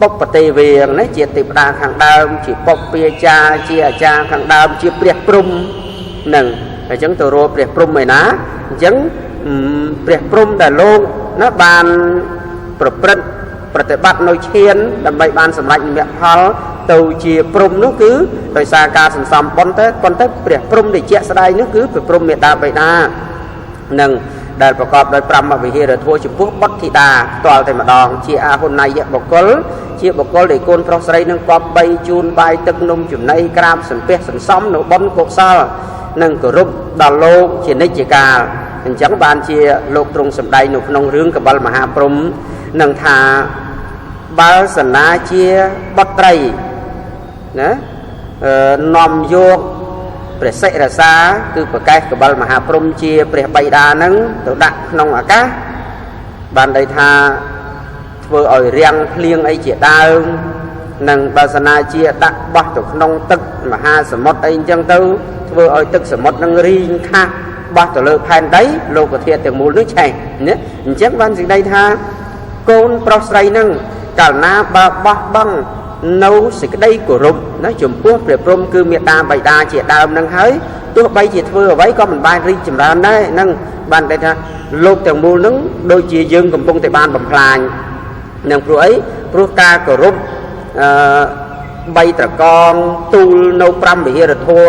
បុព្វទេវៀងណាជាទេវតាខាងដើមជាបុព្វាចារ្យជាអាចារ្យខាងដើមជាព្រះព្រហ្មនឹងអញ្ចឹងទៅរកព្រះព្រហ្មឯណាអញ្ចឹងព្រះព្រហ្មដែលលោកណាបានប្រព្រឹត្តប្រតិបត្តិនៅឈានដើម្បីបានសម្រេចនិមគ្គផលទៅជាព្រហ្មនោះគឺដោយសារការសន្សំបុណ្យតែប៉ុន្តែព្រះព្រហ្មដែលជាក់ស្ដែងនោះគឺព្រះព្រហ្មមេត្តាបិតានឹង ដែលប្រកបដោយ5វិហារធម៌ចំពោះបុត្រធីតាផ្ទាល់តែម្ដងជាអាហ៊ុណយៈបុគ្គលជាបុគ្គលដែលកូនប្រុសស្រីនឹងគប្បីជូនបាយទឹកនំចំណីក្រាបសំពះសន្សំនៅបុណ្យកុសលនិងគោរពដល់លោកជានិច្ចកាលអញ្ចឹងបានជាលោកទ្រង់សម្ដែងនៅក្នុងរឿងកបិលមហាព្រហ្មនឹងថាបើសនាជាបុត្រីណានាំយកព្រះសិរសាគឺប្រកែកកបិលមហាព្រហ្មជាព្រះបិតានឹងទៅដាក់ក្នុងអាកាសបានន័យថាធ្វើឲ្យរាំងភ្លៀងអីជាដើមនិងបើសនាជាដាក់បោះទៅក្នុងទឹកមហាសមុទ្រអីអញ្ចឹងទៅធ្វើឲ្យទឹកសមុទ្រនឹងរីងខាស់បោះទៅលើផែនដីលោកធាតុទាំងមូលនោះឆេះណាអញ្ចឹងបានសេចក្តីថាកូនប្រុសស្រីនឹងកាលណាបើបោះបង់នៅសេចក្តីគោរពណាចំពោះព្រះព្រហ្មគឺមេត្តាបិតាជាដើមនឹងហើយទោះបីជាធ្វើអ្វីក៏មិនបានរីកចម្រើនដែរនឹងបានន័យថាលោកទាំងមូលនឹងដូចជាយើងកំពុងតែបានបំផ្លាញនឹងព្រោះអីព្រោះការគោរព3ត្រកងទូលនៅ5វិហារធម៌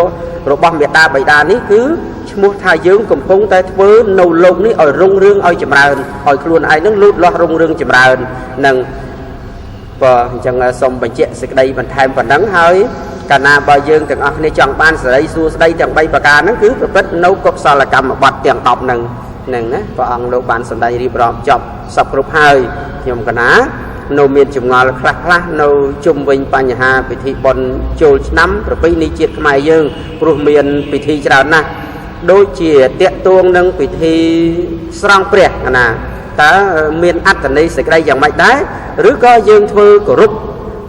របស់មេត្តាបិតានេះគឺឈ្មោះថាយើងកំពុងតែធ្វើនៅលោកនេះឲ្យរុងរឿងឲ្យចម្រើនឲ្យខ្លួនឯងនឹងលូតលាស់រុងរឿងចម្រើននឹងបើអញ្ចឹងសូមបញ្ជាក់សេចក្តីបន្ថែមប៉ុណ្ណឹងហើយកាលណាបើយើងទាំងអស់គ្នាចង់បានសេរីសួស្តីទាំង3ប្រការហ្នឹងគឺប្រព្រឹត្តនៅកុសលកម្មបត្តិទាំង10ហ្នឹងណាព្រះអង្គលោកបានសម្ដែងរៀបរាប់ចប់សពគ្រប់ហើយខ្ញុំកណានៅមានចម្ងល់ខ្លះនៅជុំវិញបញ្ហាពិធីបុណ្យចូលឆ្នាំប្រពៃណីជាតិខ្មែរយើងព្រោះមានពិធីច្រើនណាស់ដូចជាតាក់ទងនឹងពិធីស្រង់ព្រះណាតើមានអត្ថន័យសេចក្តីយ៉ាងម៉េចដែរឬក៏យើងធ្វើគោរព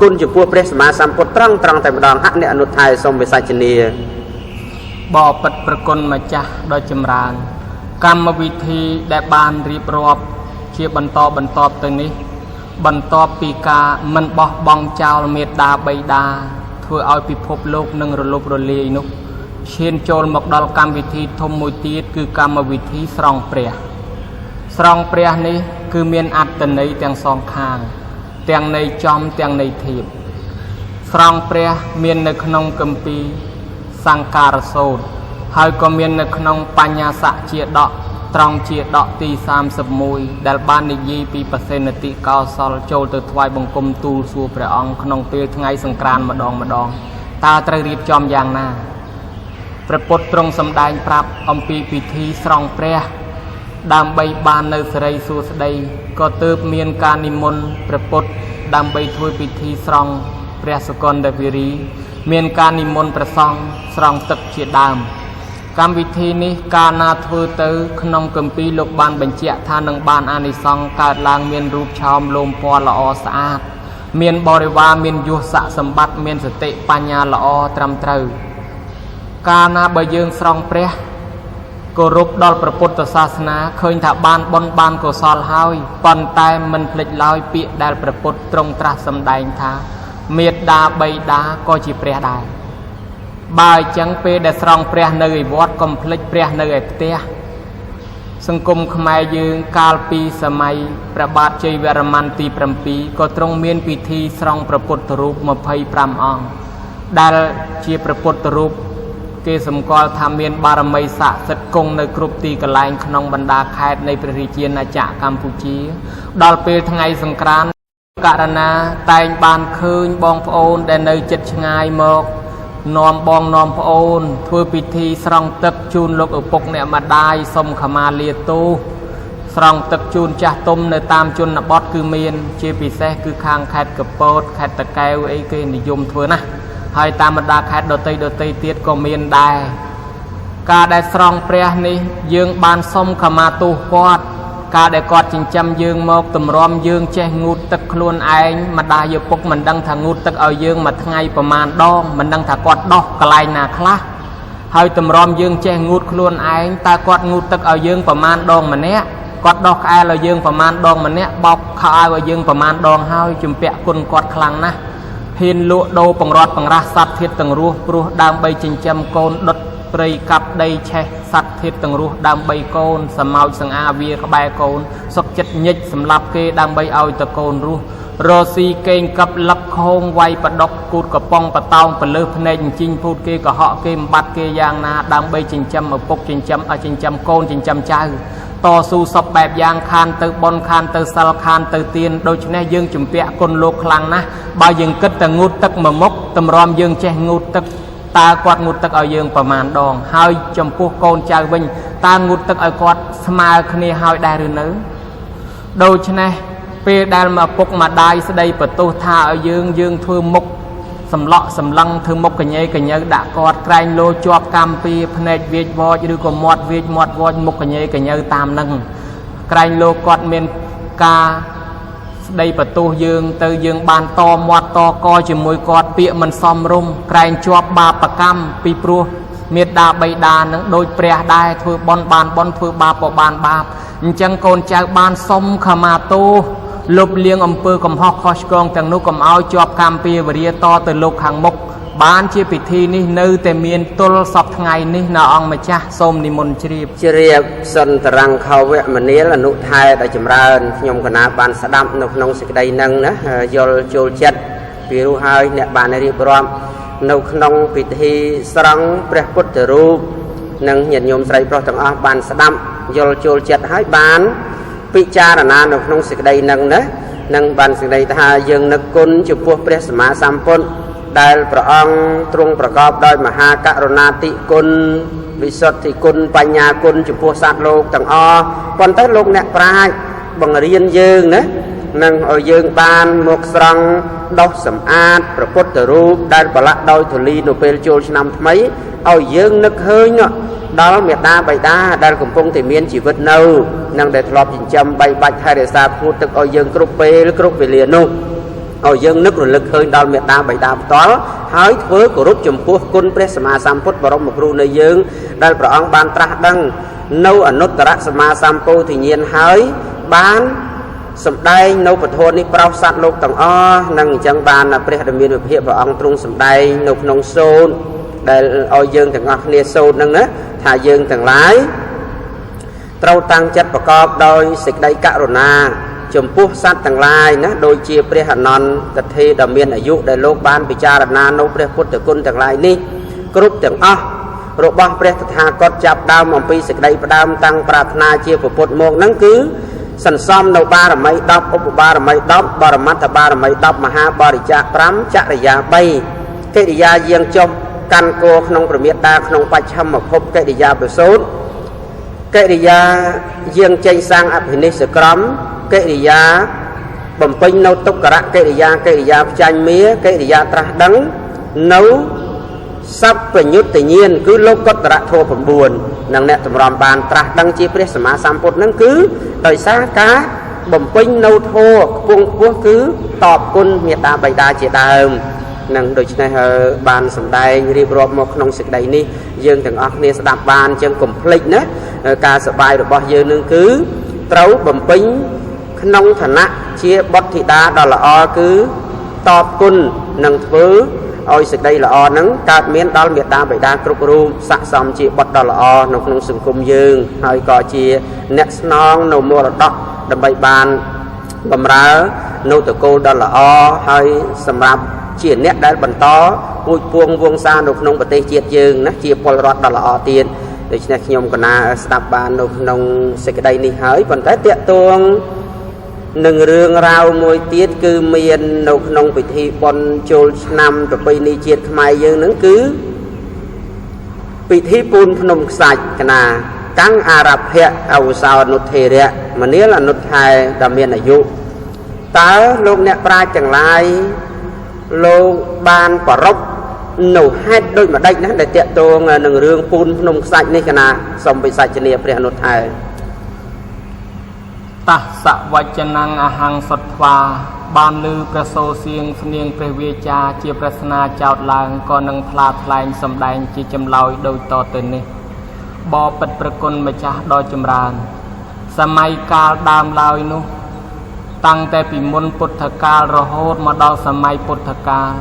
គុណចំពោះព្រះសម្មាសម្ពុទ្ធត្រង់តែម្ដងអនុអនុថែសូមវិសាចនា
បបិទ្ធប្រគុណម្ចាស់ដ៏ចម្រើនកម្មវិធីដែលបានរៀបរាប់ជាបន្តទៅនេះបន្ទាប់ពីការមិនបោះបង់ចោលមេត្តាបិតាធ្វើឲ្យពិភពលោកនឹងរលប់រលាយនោះឈានចូលមកដល់កម្មវិធីធំមួយទៀតគឺកម្មវិធីស្រង់ព្រះនេះគឺមានអត្ថន័យទាំងសងខាងទាំងន័យចំទាំងន័យធៀបស្រង់ព្រះមាននៅក្នុងគម្ពីរសង្ការសូត្រហើយក៏មាននៅក្នុងបញ្ញសៈជាដកត្រង់ជាដកទី31ដែលបាននិយាយពីបសេនតិកោសលចូលទៅថ្វាយបង្គំទូលសួរព្រះអង្គក្នុងពេលថ្ងៃសង្ក្រានម្ដងតើត្រូវរៀបចំយ៉ាងណាព្រះពុទ្ធទ្រង់សម្ដែងប្រាប់អំពីពិធីស្រង់ព្រះដើម្បីបាននៅសេរីសួស្តីក៏ទើបមានការនិមន្តព្រះពុទ្ធដើម្បីធ្វើពិធីស្រង់ព្រះសុគន្ធវិរីមានការនិមន្តព្រះសង្ឃស្រង់ទឹកជាដើមកម្មវិធីនេះកាលណាធ្វើទៅក្នុងគម្ពីរលោកបានបញ្ជាក់ថានឹងបានអានិសង្សកើតឡើងមានរូបឆោមលោមពណ៌ល្អស្អាតមានបរិវារមានយសស័ក្តិសម្បត្តិមានសតិបញ្ញាល្អត្រឹមត្រូវកាលណាបើយើងស្រង់ព្រះគោរពដល់ព្រះពុទ្ធសាសនាឃើញថាបានបុណ្យបានកុសលហើយប៉ុន្តែមិនភ្លេចឡើយពាក្យដែលព្រះពុទ្ធទ្រង់ត្រាស់សម្ដែងថាមេត្តាបិតាក៏ជាព្រះដែរបើអញ្ចឹងពេលដែលស្រង់ព្រះនៅឯវត្តកុំភ្លេចព្រះនៅឯផ្ទះសង្គមខ្មែរយើងកាលពីសម័យព្រះបាទជ័យវរ្ម័នទី7ក៏ទ្រង់មានពិធីស្រង់ព្រះពុទ្ធរូប25អង្គដែលជាព្រះពុទ្ធរូបគេសម្គាល់ថាមានបារមីស័ក្តិសិទ្ធិគង់នៅគ្រប់ទីកន្លែងក្នុងបណ្ដាខេត្តនៃព្រះរាជាណាចក្រកម្ពុជាដល់ពេលថ្ងៃសង្ក្រាន្តករណាតែងបានឃើញបងប្អូនដែលនៅជិតឆ្ងាយមកនាំបងនាំប្អូនធ្វើពិធីស្រង់ទឹកជូនលោកឪពុកអ្នកម្ដាយសុំខមាលាទោសស្រង់ទឹកជូនចាស់ទុំនៅតាមជនបទគឺមានជាពិសេសគឺខាងខេត្តកពតខេត្តតាកែវអីគេនិយមធ្វើណាស់ហើយតាមបណ្ដាខេត្តដទៃទៀតក៏មានដែរការដែលស្រង់ព្រះនេះយើងបានសុំខមាទោសគាត់ការដែលគាត់ចិញ្ចឹមយើងមកទម្រាំយើងចេះងូតទឹកខ្លួនឯងម្ដាយឪពុកមិនដឹងថាងូតទឹកឲ្យយើងមួយថ្ងៃប្រមាណដងមិនដឹងថាគាត់ដោះកន្លែងណាខ្លះហើយទម្រាំយើងចេះងូតខ្លួនឯងតើគាត់ងូតទឹកឲ្យយើងប្រមាណដងម្នាក់គាត់ដោះក្អែលឲ្យយើងប្រមាណដងម្នាក់បោកខោអាវឲ្យយើងប្រមាណដងហើយជំពាក់គុណគាត់ខ្លាំងណាស់ហ៊ានលក់ដូរបង្រត់បង្រាស់សត្វធាតុទាំងរស់ព្រោះដើម្បីចិញ្ចឹមកូនដុតព្រៃកាប់ដីឆេះសត្វធាតុទាំងរស់ដើម្បីកូនសម្ោចសង្អាវាក្បែរកូនសុកចិត្តញិចសម្លាប់គេដើម្បីឲ្យតកូនរស់រស៊ីកេងកັບលឹកខោងវាយបដុកគូតកំប៉ុងបតោងបលើសភ្នែកអញ្ជិញពូតគេកុហកគេបំបត្តិគេយ៉ាងណាដើម្បីចិញ្ចឹមឪពុកចិញ្ចឹមកូនចិញ្ចឹមចៅ ต่อสู้สอบแบบยางคานเตอร์บอลคานเตอร์ซัลคานเตอร์เตียนโดยเฉพาะยังจุ่มเปียคนโลกคลังนะบ่าวยังกึศแต่งูตึกมะมกตำรอมยังแจงูตึกตากวาดงูตึกเอายังประมาณดองหายจมพูโกนใจวิ่งตางูตึกเอากวาดสมาคณีหายได้หรือเนื้อโดยเฉพาะเปรดมาปกมาได้สดายประตูท่าเอายังทั่วมกสำเลาะสำลังถือมกกันยัยด่ากอดไกรโลจวบกามปีพเนจเวียดวอดหรือก็มอดเวียดมอดวอดมกกันยัยตามนั่งไกรโลกอดเมนกาได้ประตูยืงเตยยืงบานตอมอดตอกอจมวยกอดเปียมันซ้อมรุมไกรจวบบาปกรรมปีปลัวเมียดาใบดานังโดยเปรียได้ถือบอลบานบอลถือบาปบานบาปจังโกนจากบานส้มขมาตูลบเลี้ยงอำเภอกำฮอกคอชกองจังนุกำเอาจอบกามปีวเรียต่อตะลุกขังมกบ้านเชี่ยพิธีนี่นื้อแต่เมียนตุลสอบไงนี่นาองมาจ้าส้มนิมนต์เชียบ
สันตรังเขาเวมันนี้ละนุไทยได้จำเริญยมคณะบานสดับนกนงสิกได้นังนะยลโจลเจ็ดปีรู้หายเนี่ยบานในรีบรอมนกนงพิธีสรังพระพุทธรูปนังเห็นยมใส่พระตังอ้บานสดับยลโจลเจ็ดหายบานพิจารณานกนงสิกได้นังนะนังบานสิกได้ทายังนักกุลจุพวกพระสมาสัมพุทธได้พระองค์ตรงประกอบโดยมหากรุณาธิคุณวิสุทธิคุณปัญญาคุณจุพวกสัตว์โลกต่างอ้อปนเตโลกเนี่ยปลายบังเรียนยืงนะนังเอายืงบานหมกสรังดอกสำอาดพระพุทธรูปได้ประละโดยถุลีโนเปลโจลนำทำไมเอายืงนึกเฮยเนาะđó là miệt đa bày đa đang cùng phong thì miên chỉ vượt nâu năng để lọp chỉnh châm bay bạch hay để xa phu tức ở dương cướp về cướp về liền nô ở dương nước rồi lực hơi đó miệt đa bày đa đó hái với của rút chùm phu quân presma samput vào một ru nơi dương đang bảo ông ban tra đăng nâu ở nốt tara sama sampo thì nhiên hái bán sầm đai nâu bật hôn đi bao sát lục tầng o năng chẳng bàn là pre miên được hiện vào ông trung sầm đai nộp nông xôn để ở dương thằng ngọc nia xôn năng á thà dương thằng lái trâu tăng chấtประกอบโดยสิกได้กรุณาจมพุสัตว์ต่างหลายนะโดยเชียเปรียหนอนกะเทดเมียนอายุได้โลกบ้านพิจารณาโนเปรียพุทธคุณต่างหลายนี่กรุ๊ปต่างอ้อโรบเปรียทากดจับดาวมองปีสิกได้ประดามตั้งปรารถนาเชียปุพโมกนั่นคือสันซ้อมโนบารมัยดอบอุปบารมัยดอบบารมัตบารมัยดอบมหาบริจาคพรำจริยาใบเกติยาเยียงจบกันโกขนงประเมียตาขนงปัจฉมภพเกติยาประสูตรเกติยาเยียงใจสร้างอภินิสกรมเกติยาบ่มปิงโนตุกระเกติยาจันเมียเกติยาตรัสดังโนสัพปยุตติเนียนคือโลกตระโทผลบุญนังเนตรอมบานตรัสดังจีเปรสมาสัมพุทธนั่นคือโดยสาขาบ่มปิงโนโทพวงพวกคือตอบคุณเมียตาใบดาเจตานังโดยในบานสำได้รีบรอบมกนงสิกใดนี่ยืนถึงออกเนสดับบานเชิงกลมพลิกนะการสบายหรือบอยืนนึงคือเต้าบ่มปิ้งขนงฐานะเชียบดธิดาดอละอคือตอบคุณนังถือเอาสิกใดละอนังการเมียนดอลเมียตาใบดากรุบรูสะสมเชียบดดอละอนกนงสังคมยืนให้ก่อเชียเนสนองโนมรดกดำใบบานบำราโนตโกดอละอให้สำหรับเชียนเนี่ยได้บรรทอปุยพวงวงซานกนงปฏิเจียยืงนะเชียพลรอดดอละอเตียนโดยเฉพาะขยมกนาสตับบานนงสิกใดนี่หายคนแต่เตะตวงหนึ่งเรื่องราวมวยเตี้ยคือเมียนนงพิธีบอลโจลนำกับปีนี้เจียดขมายยืงนั่นคือพิธีปูนพนมใส่กนากังอาราเพะเอาสาวนุเทเรียมันนี้ละนุไทยดำเมียนอายุตาโลกเนี่ยปลายจังไรโลบานปรบหนูให้โดยมาได้นะแต่เตะตัวหนึ่งเรื่องปูนพนมใส่ในขณะสมบิสัจเนียเปรียนุไทย
ตัสสะวัจนังอหังสัตวาบานลือประโซเสียงเสนียงเปรเวจาเจียประสนาเจ้าลางก็นังพลาดลายสำแดงจีจำลอยโดยต่อเตินนี้บอปัดประกลมาจ้าโดยจำรานสมัยกาลดามลอยนุตั้งแต่ปีมนพุทธกาลระโหดมาดอสมัยพุทธกาล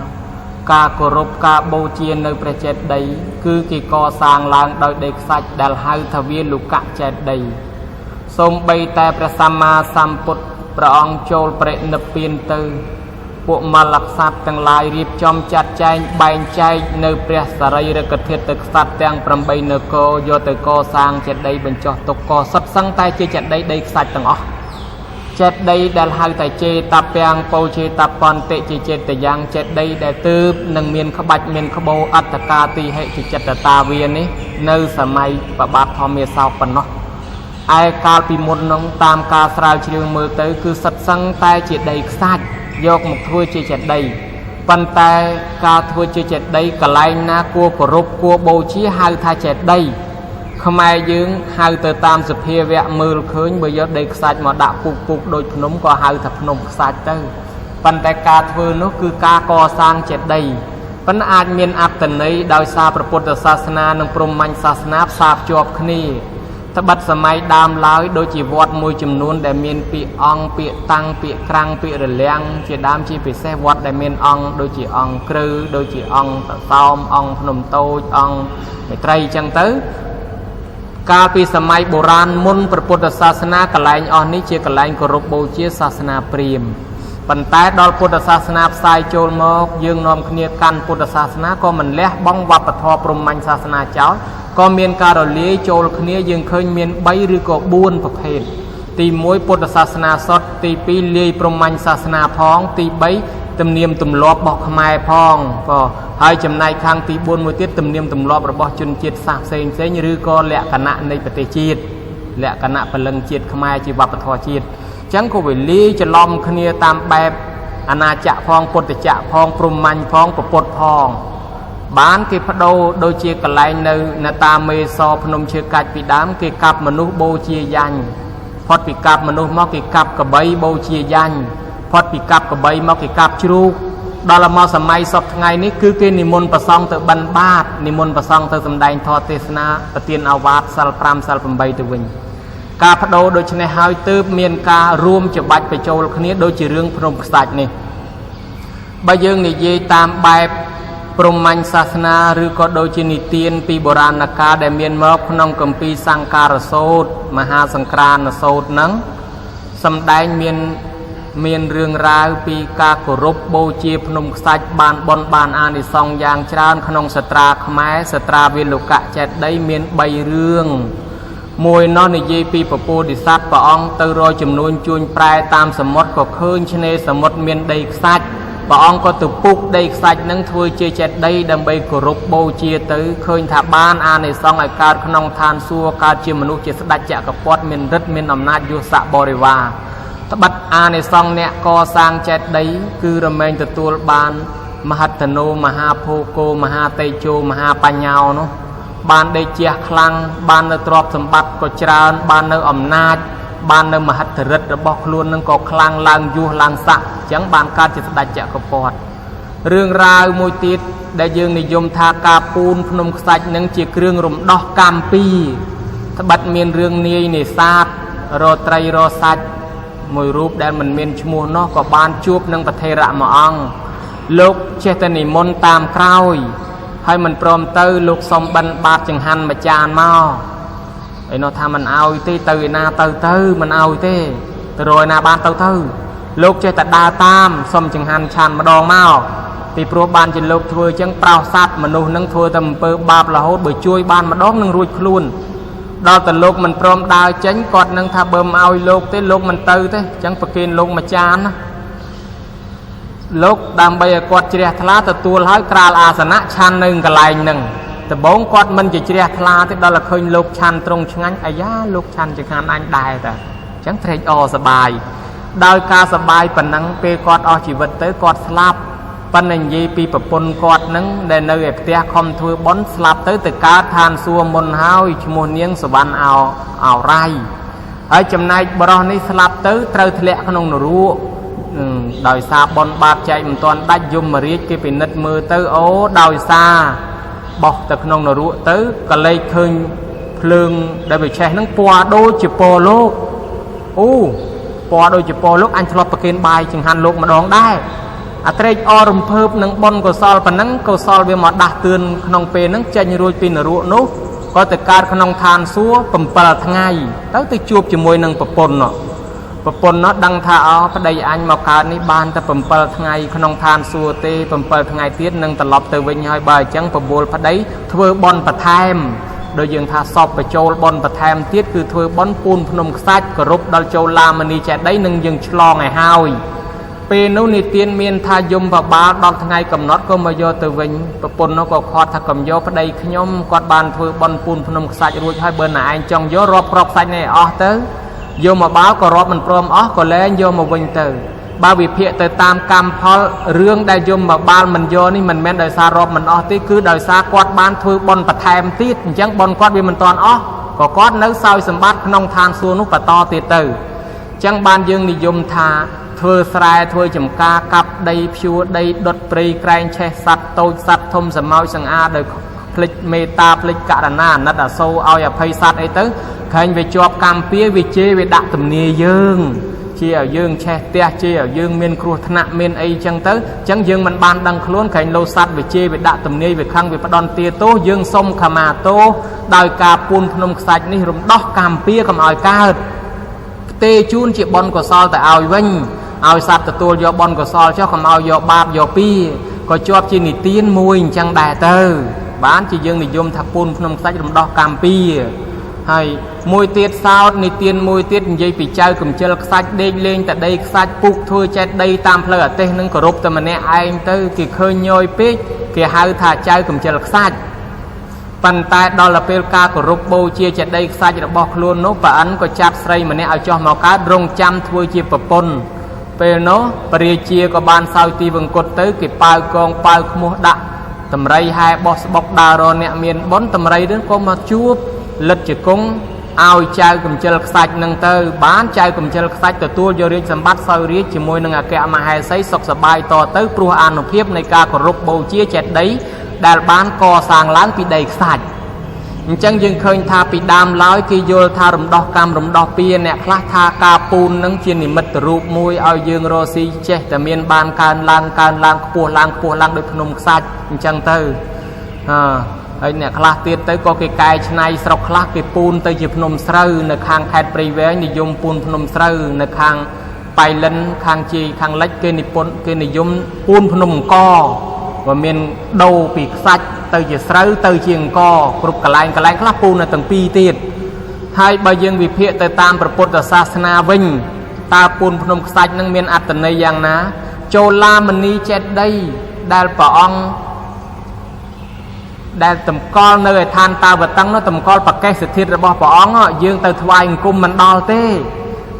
กาโกรบกาโบเจียนในประเจดใดคือกิกอสร้างลางโดยเด็กสัจดัลหายทวีลุกะเจดใดสมใบแต่ประสัมมาสัมพุทธพระองค์โจลเปรนเปียนตือ ពួកមលក្ស័តទាំងឡាយរៀបចំចាត់ចែងបែងចែកនៅព្រះសរីរកធាតុទឹកសត្វទាំង8នគរយកទៅកសាងចេតិយបញ្ចុះទុកក៏សុទ្ធសឹងតែជាចេតិយដីខ្សាច់ទាំងអស់ចេតិយដែលហៅតែចេតពាំងពោចេតបន្តិជាចេតយ៉ាងចេតិយដែលទើបនឹងមានក្បាច់មានក្បូរអត្តកាទីហិជាចិត្តតាវានេះនៅសម័យបបាទធម្មាសោកប៉ុណ្ណោះឯកាលពីមុននោះតាមការស្រាវជ្រាវមើលទៅគឺសិតសឹងតែជាដីខ្សាច់យកមកធ្វើជាចេតិយប៉ុន្តែការធ្វើជាចេតិយកន្លែងណាគួរគោរពគួរបូជាហៅថាចេតិយខ្មែរយើងហៅទៅតាមសភាវៈមើលឃើញបើយកដីខ្សាច់មកដាក់ពុកដូចភ្នំក៏ហៅថាភ្នំខ្សាច់ទៅប៉ុន្តែការធ្វើនោះគឺការកសាងចេតិយប៉ុន្តែអាចមានអត្តន័យដោយសារព្រះពុទ្ធសាសនានិងព្រហ្មញ្ញសាសនាផ្សារភ្ជាប់គ្នាត្បិតសម័យដើមឡើយដូចជាវត្តមួយចំនួនដែលមានពាក្យអង្គពាក្យតាំងពាក្យក្រាំងពាក្យរលាំងជាដើមជាពិសេសវត្តដែលមានអង្គដូចជាអង្គក្រឺដូចជាអង្គតសោមអង្គភ្នំតូចអង្គមេត្រីអញ្ចឹងទៅកាលពីសម័យបុរាណមុនព្រះពុទ្ធសាសនាកន្លែងអស់នេះជាកន្លែងគោរពបូជាសាសនាព្រាហ្មណ៍ប៉ុន្តែដល់ពុទ្ធសាសនាផ្សាយចូលមកយើងនាំគ្នាកាន់ពុទ្ធសាសនាក៏មិនលះបង់វប្បធម៌ព្រហ្មញ្ញសាសនាចោលក៏មានការរលាយចូលគ្នាយើងឃើញមាន3ឬក៏4ប្រភេទទី1ពុទ្ធសាសនាសុទ្ធទី2លាយព្រហ្មញ្ញសាសនាផងទី3ទំនៀមទម្លាប់របស់ខ្មែរផងក៏ហើយចំណែកខាងទី4មួយទៀតទំនៀមទម្លាប់របស់ជនជាតិសាសន៍ផ្សេងឬក៏លក្ខណៈនៃប្រទេសជាតិលក្ខណៈពលឹងជាតិខ្មែរជាវប្បធម៌ជាតិអញ្ចឹងក៏វាលាយច្រឡំគ្នាតាមបែបអាណាចក្រផងពុទ្ធចក្រផងព្រហ្មញ្ញផងពុទ្ធផងបានគេបដូរដូចជាកន្លែងនៅនតាមេសភ្នំឈើកាច់ពីដើមគេកាប់មនុស្សបូជាយ៉ាញ់ផុតពីកាប់មនុស្សមកគេកាប់កបីបូជាយ៉ាញ់ផុតពីកាប់កបីមកគេកាប់ជ្រូកដល់មកសម័យសពថ្ងៃនេះគឺគេនិមន្តប្រសង់ទៅបិណ្ឌបាតនិមន្តប្រសង់ទៅសម្ដែងធម៌ទេសនាប្រទានឱវាទសិល5សិល8ទៅវិញការបដូរដូច្នេះហើយទើបមានការរួមច្បាច់បញ្ចូលគ្នាដូចជារឿងភ្នំខ្សាច់នេះបើយើងនិយាយតាមបែបព្រហ្មញ្ញសាសនាឬក៏ដូចជានិទានពីបុរាណកាលដែលមានមកក្នុងគម្ពីរសង្ការសូត្រមហាសង្ក្រានសូត្រហ្នឹងសម្ដែងមានរឿងរ៉ាវពីការគោរពបូជាភ្នំខ្សាច់បានបុណ្យបានអានិសង្សយ៉ាងច្រើនក្នុងសត្រាខ្មែរសត្រាវិលោកៈចេតិយមាន3រឿងមួយនោះនិយាយពីពពោធិសត្វព្រះអង្គទៅរកចំនួនជួញប្រែតាមសមុទ្រក៏ឃើញឆ្នេរសមុទ្រមានដីខ្សាច់ព្រះអង្គក៏ទៅពុកដីខ្សាច់នឹងធ្វើជាចេតិយដើម្បីគោរពបូជាទៅឃើញថាបានអានិសង្សឲ្យកើតក្នុងឋានសួគ៌កើតជាមនុស្សជាស្ដេចចក្រពត្តិមានឫទ្ធិមានអំណាចយុស័កបរិវារត្បិតអានិសង្សអ្នកកសាងចេតិយគឺរមែងទទួលបានមហត្តនោមហាភោគោមហាតេជោមហាបញ្ញោនោះបានដេកជះខ្លាំងបាននៅទ្រព្យសម្បត្តិក៏ច្រើនបាននៅអំណាចបាននៅមហិទ្ធិឫទ្ធិរបស់ខ្លួននឹងក៏ខ្លាំងឡើងយុះឡើងស័ក្តិអញ្ចឹងបានកើតជាស្ដេចចក្រពត្តិរឿងរ៉ាវមួយទៀតដែលយើងនិយមថាការពូនភ្នំខ្សាច់នឹងជាគ្រឿងរំដោះកម្មពីត្បិតមានរឿងនាយនេសាទរត្រីរសាច់មួយរូបដែលមិនមានឈ្មោះនោះក៏បានជួបនឹងប្រធេរៈមួយអង្គលោកចេះតែនិមន្តតាមក្រោយហើយមិនព្រមទៅលោកសុំបិណ្ឌបាតចង្ហាន់មួយចានមកឯនោះថាមិនអោយទេទៅឯណាទៅមិនអោយទេទៅរយណាបានទៅលោកចេះតែដើរតាមសុំចង្ហាន់ឆានម្ដងមកពីព្រោះបានជាលោកធ្វើអញ្ចឹងប្រោសសត្វមនុស្សនឹងធ្វើតែអំពើបាបរហូតបើជួយបានម្ដងនឹងរួចខ្លួនដល់តែលោកមិនព្រមដើរចេញគាត់នឹងថាបើមិនអោយលោកទេលោកមិនទៅទេអញ្ចឹងប្រគេនលោកមួយចានណាលោកដើម្បីឲ្យគាត់ជ្រះថ្លាទទួលហើយក្រាលអាសនៈឆាននៅកន្លែងហ្នឹងដំបូងគាត់មិនជាជ្រះថ្លាទេដល់តែឃើញលោកឆានត្រង់ឆ្ងាញ់អាយ៉ាលោកឆានចង្ហាន់អញដែរតាអញ្ចឹងត្រេកអរសប្បាយដោយការសប្បាយប៉ុណ្ណឹងពេលគាត់អស់ជីវិតទៅគាត់ស្លាប់ប៉ុន្តែនិយាយពីប្រពន្ធគាត់ហ្នឹងដែលនៅឯផ្ទះខំធ្វើបុណ្យស្លាប់ទៅកើតឋានសួគ៌មុនហើយឈ្មោះនាងសវណ្ណអរ៉ៃហើយចំណែកបរោះនេះស្លាប់ទៅត្រូវធ្លាក់ក្នុងនរកដោយសារបុណ្យបាបចែកមិនទាន់ដាច់យមរាជគេពិនិត្យមើលទៅអូដោយសារបោះទៅក្នុងនរកទៅក៏លេចឃើញភ្លើងដែលវាឆេះហ្នឹងពណ៌ដូចជាពណ៌លោកអូពណ៌ដូចជាពណ៌លោកអញធ្លាប់ប្រគេនបាយចង្ហាន់លោកម្ដងដែរអាត្រេកអររំភើបនឹងបុណ្យកុសលប៉ុណ្ណឹងកុសលវាមកដាស់តឿនក្នុងពេលហ្នឹងចេញរួចពីនរកនោះក៏ទៅកើតក្នុងឋានសួគ៌7ថ្ងៃទៅជួបជាមួយនឹងប្រពន្ធនោះ ប្រពន្ធនោះដឹងថាអោប្តីអញមកកើតនេះបានតែ7ថ្ងៃក្នុងឋានសួគ៌ទេ7ថ្ងៃទៀតនឹងត្រឡប់ទៅវិញហើយបើអញ្ចឹងប្រមូលប្តីធ្វើបន់បន្ថែមដោយយើងថាសពបញ្ចូលបន់បន្ថែមទៀតគឺធ្វើបន់ពូនភ្នំខ្សាច់គោរពដល់ចូលឡាមនីចេតិយនឹងយើងឆ្លងឲ្យហើយពេលនោះនិទានមានថាយមបបាល10ថ្ងៃកំណត់ក៏មកយកទៅវិញប្រពន្ធនោះក៏ខាត់ថាកំយកប្តីខ្ញុំគាត់បានធ្វើបន់ពូនភ្នំខ្សាច់រួចហើយបើណែឯងចង់យករាប់គ្រាប់ខ្សាច់នេះអស់ទៅយកមកបាលក៏រាប់មិនព្រមអស់ក៏លែងយកមកវិញទៅបើវិភាគទៅតាមកម្មផលរឿងដែលយមមកបាលមិនយកនេះមិនមែនដោយសាររាប់មិនអស់ទេគឺដោយសារគាត់បានធ្វើបន់បន្ថែមទៀតអញ្ចឹងបន់គាត់វាមិនទាន់អស់ក៏គាត់នៅសោយសម្បត្តិក្នុងឋានសួគ៌នោះបន្តទៀតទៅអញ្ចឹងបានយើងនិយមថាធ្វើស្រែធ្វើចំការកាប់ដីភ្ជួរដីដុតព្រៃក្រែងឆេះសត្វតូចសត្វធំសម្ោចសង្អាដោយភ្លេចមេត្តាភ្លេចករណាអាណិតអាសូរឲ្យអភ័យសត្វអីទៅឃើញវាជាប់កម្មពៀវាជេរវាដាក់ទំនាយយើងជាឲ្យយើងឆេះផ្ទះជាឲ្យយើងមានគ្រោះថ្នាក់មានអីចឹងទៅចឹងយើងមិនបានដឹងខ្លួនក្រែងលោសត្វវាជេរវាដាក់ទំនាយវាខឹងវាផ្ដន់ទាទោសយើងសុំខមាទោសដោយការពូនភ្នំខ្សាច់នេះរំដោះកម្មពៀកុំឲ្យកើតផ្ទេជូនជាបុណ្យកុសលទៅឲ្យវិញឲ្យសត្វទទួលយកបុណ្យកុសលចុះកុំឲ្យយកបាបយកពីក៏ជាប់ជានិទានមួយអញ្ចឹងដែរទៅបានជាយើងនិយមថាពូនភ្នំខ្សាច់រំដោះកម្មពៀហើយមួយទៀតសោតនិទានមួយទៀតនិយាយពីចៅកំជិលខ្សាច់ដេកលេងតែដីខ្សាច់ពុកធ្វើចេះដីតាមផ្លូវអាទេសនឹងគោរពតែម្នាក់ឯងទៅគេឃើញញយពេកគេហៅថាចៅកំជិលខ្សាច់ប៉ុន្តែដល់ទៅពេលការគោរពបូជាចេតិយខ្សាច់របស់ខ្លួននោះប្រអិនក៏ចាប់ស្រីម្នាក់ឲ្យចោះមកកើតរងចាំធ្វើជាប្រពន្ធពេលនោះពរាជាក៏បានសោយទីវង្គតទៅគេប៉ាវកងប៉ាវខ្មោះដាក់តម្រៃហែបោះស្បុកដើររអ្នកមានបុណ្យតម្រៃនឹងក៏មកជួបលិតជាគង់ឲ្យចៅកំជិលខ្សាច់នឹងទៅបានចៅកំជិលខ្សាច់ទទួលយករាជសម្បត្តិសោយរាជជាមួយនឹងអគ្គមហេសីសុខសប្បាយតទៅព្រោះអានុភាពនៃការគោរពបូជាចេតិយដែលបានកសាងឡើងពីដីខ្សាច់អញ្ចឹងយើងឃើញថាពីដើមឡើយគេយល់ថារំដោះកម្មរំដោះពៀអ្នកខ្លះថាការពូននឹងជានិមិត្តរូបមួយឲ្យយើងរស់ស៊ីចេះតែមានបានកើនឡើងខ្ពស់ឡើងដោយភ្នំខ្សាច់អញ្ចឹងទៅហើយអ្នកខ្លះទៀតទៅក៏គេកែច្នៃស្រុកខ្លះគេពូនទៅជាភ្នំស្រូវនៅខាងខេត្តព្រៃវែងនិយមពូនភ្នំស្រូវនៅខាងបៃលិនខាងជាយខាងលិចគេនិយមពូនភ្នំអង្គក៏មានដូរពីខ្សាច់ទៅជាស្រូវទៅជាអង្គគ្រប់កន្លែងខ្លះពូននៅទាំងពីរទៀតហើយបើយើងវិភាគទៅតាមព្រះពុទ្ធសាសនាវិញតើពូនភ្នំខ្សាច់នឹងមានអត្ថន័យយ៉ាងណាចូលឡាមនីចេតិយដែលព្រះអង្គដែលតម្កល់នៅឯឋានតាវតឹងនោះតម្កល់បកេសធាតុរបស់ព្រះអង្គយើងទៅថ្វាយអង្គមមិនដល់ទេ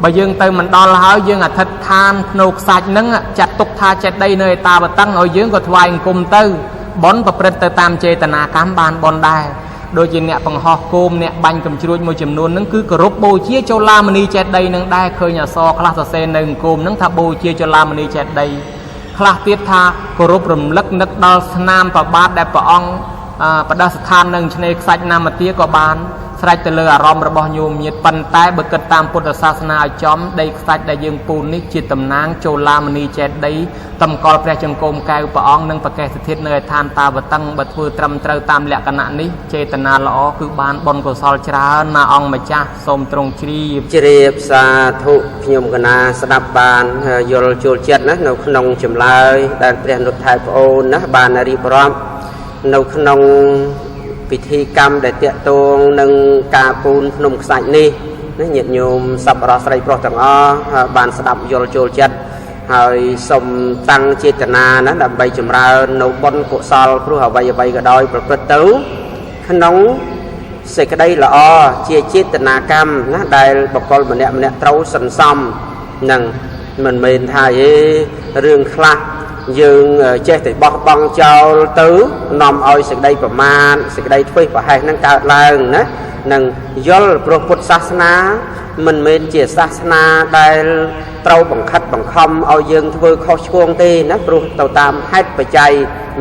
បើយើងទៅមិនដល់ហើយយើងអធិដ្ឋានភ្នោខ្សាច់នឹងចាត់ទុកថាចេតិយនៅឯតាវតឹងឲ្យយើងក៏ថ្វាយអង្គមទៅបុណ្យប្រព្រឹត្តទៅតាមចេតនាកម្មបានបុណ្យដែរដូចជាអ្នកបង្ហោះគោមអ្នកបាញ់កំជ្រួចមួយចំនួនហ្នឹងគឺគោរពបូជាចូលឡាមនីចេតិយនឹងដែរឃើញអសរខ្លះសរសេរនៅអង្គមហ្នឹងថាបូជាចូលឡាមនីចេតិយខ្លះទៀតថាគោរពរំលឹកនឹកដល់ស្នាមប្របាទដែលព្រះអង្គបដិស្ថាននឹងឆ្នេរខ្សាច់ណាមទាក៏បានស្រេចទៅលើអារម្មណ៍របស់ញោមញាតប៉ុន្តែបើគិតតាមពុទ្ធសាសនាឲ្យចំដីខ្សាច់ដែលយើងពូននេះជាតំណាងចូលឡាមនីចេតិយតម្កល់ព្រះចង្កូមកែវព្រះអង្គនិងបកេសធាតុនៅឯឋានតាវតឹងបើធ្វើត្រឹមត្រូវតាមលក្ខណៈនេះចេតនាល្អគឺបានបុណ្យកុសលច្រើនណាអង្គម្ចាស់សូមទ្រង់ជ្រាប
សាធុខ្ញុំកណាស្ដាប់បានយល់ចូលចិត្តណានៅក្នុងចម្លើយដែលព្រះនុថែប្អូនណាបានរៀបរាប់នៅក្នុងពិធីកម្មដែលតាក់ទងនឹងការពូនភ្នំខ្សាច់នេះញាតិញោមសប្បុរសស្រីប្រុសទាំងអស់បានស្ដាប់យល់ចូលចិត្តហើយសូមតាំងចេតនាណាដើម្បីចម្រើននៅបុណ្យកុសលព្រោះអ្វីក៏ដោយប្រព្រឹត្តទៅក្នុងសេចក្តីល្អជាចេតនាកម្មណាដែលបុគ្គលម្នាក់ត្រូវសន្សំនឹងមិនមែនថារឿងខ្លះយើងចេះតែបោះបង់ចោលទៅនាំឲ្យសេចក្តីប្រមាទសេចក្តីធ្វេសប្រហែសនឹងកើតឡើងណានឹងយល់ព្រោះពុទ្ធសាសនាមិនមែនជាសាសនាដែលត្រូវបង្ខិតបង្ខំឲ្យយើងធ្វើខុសឆ្គងទេណាព្រោះទៅតាមហេតុបច្ច័យ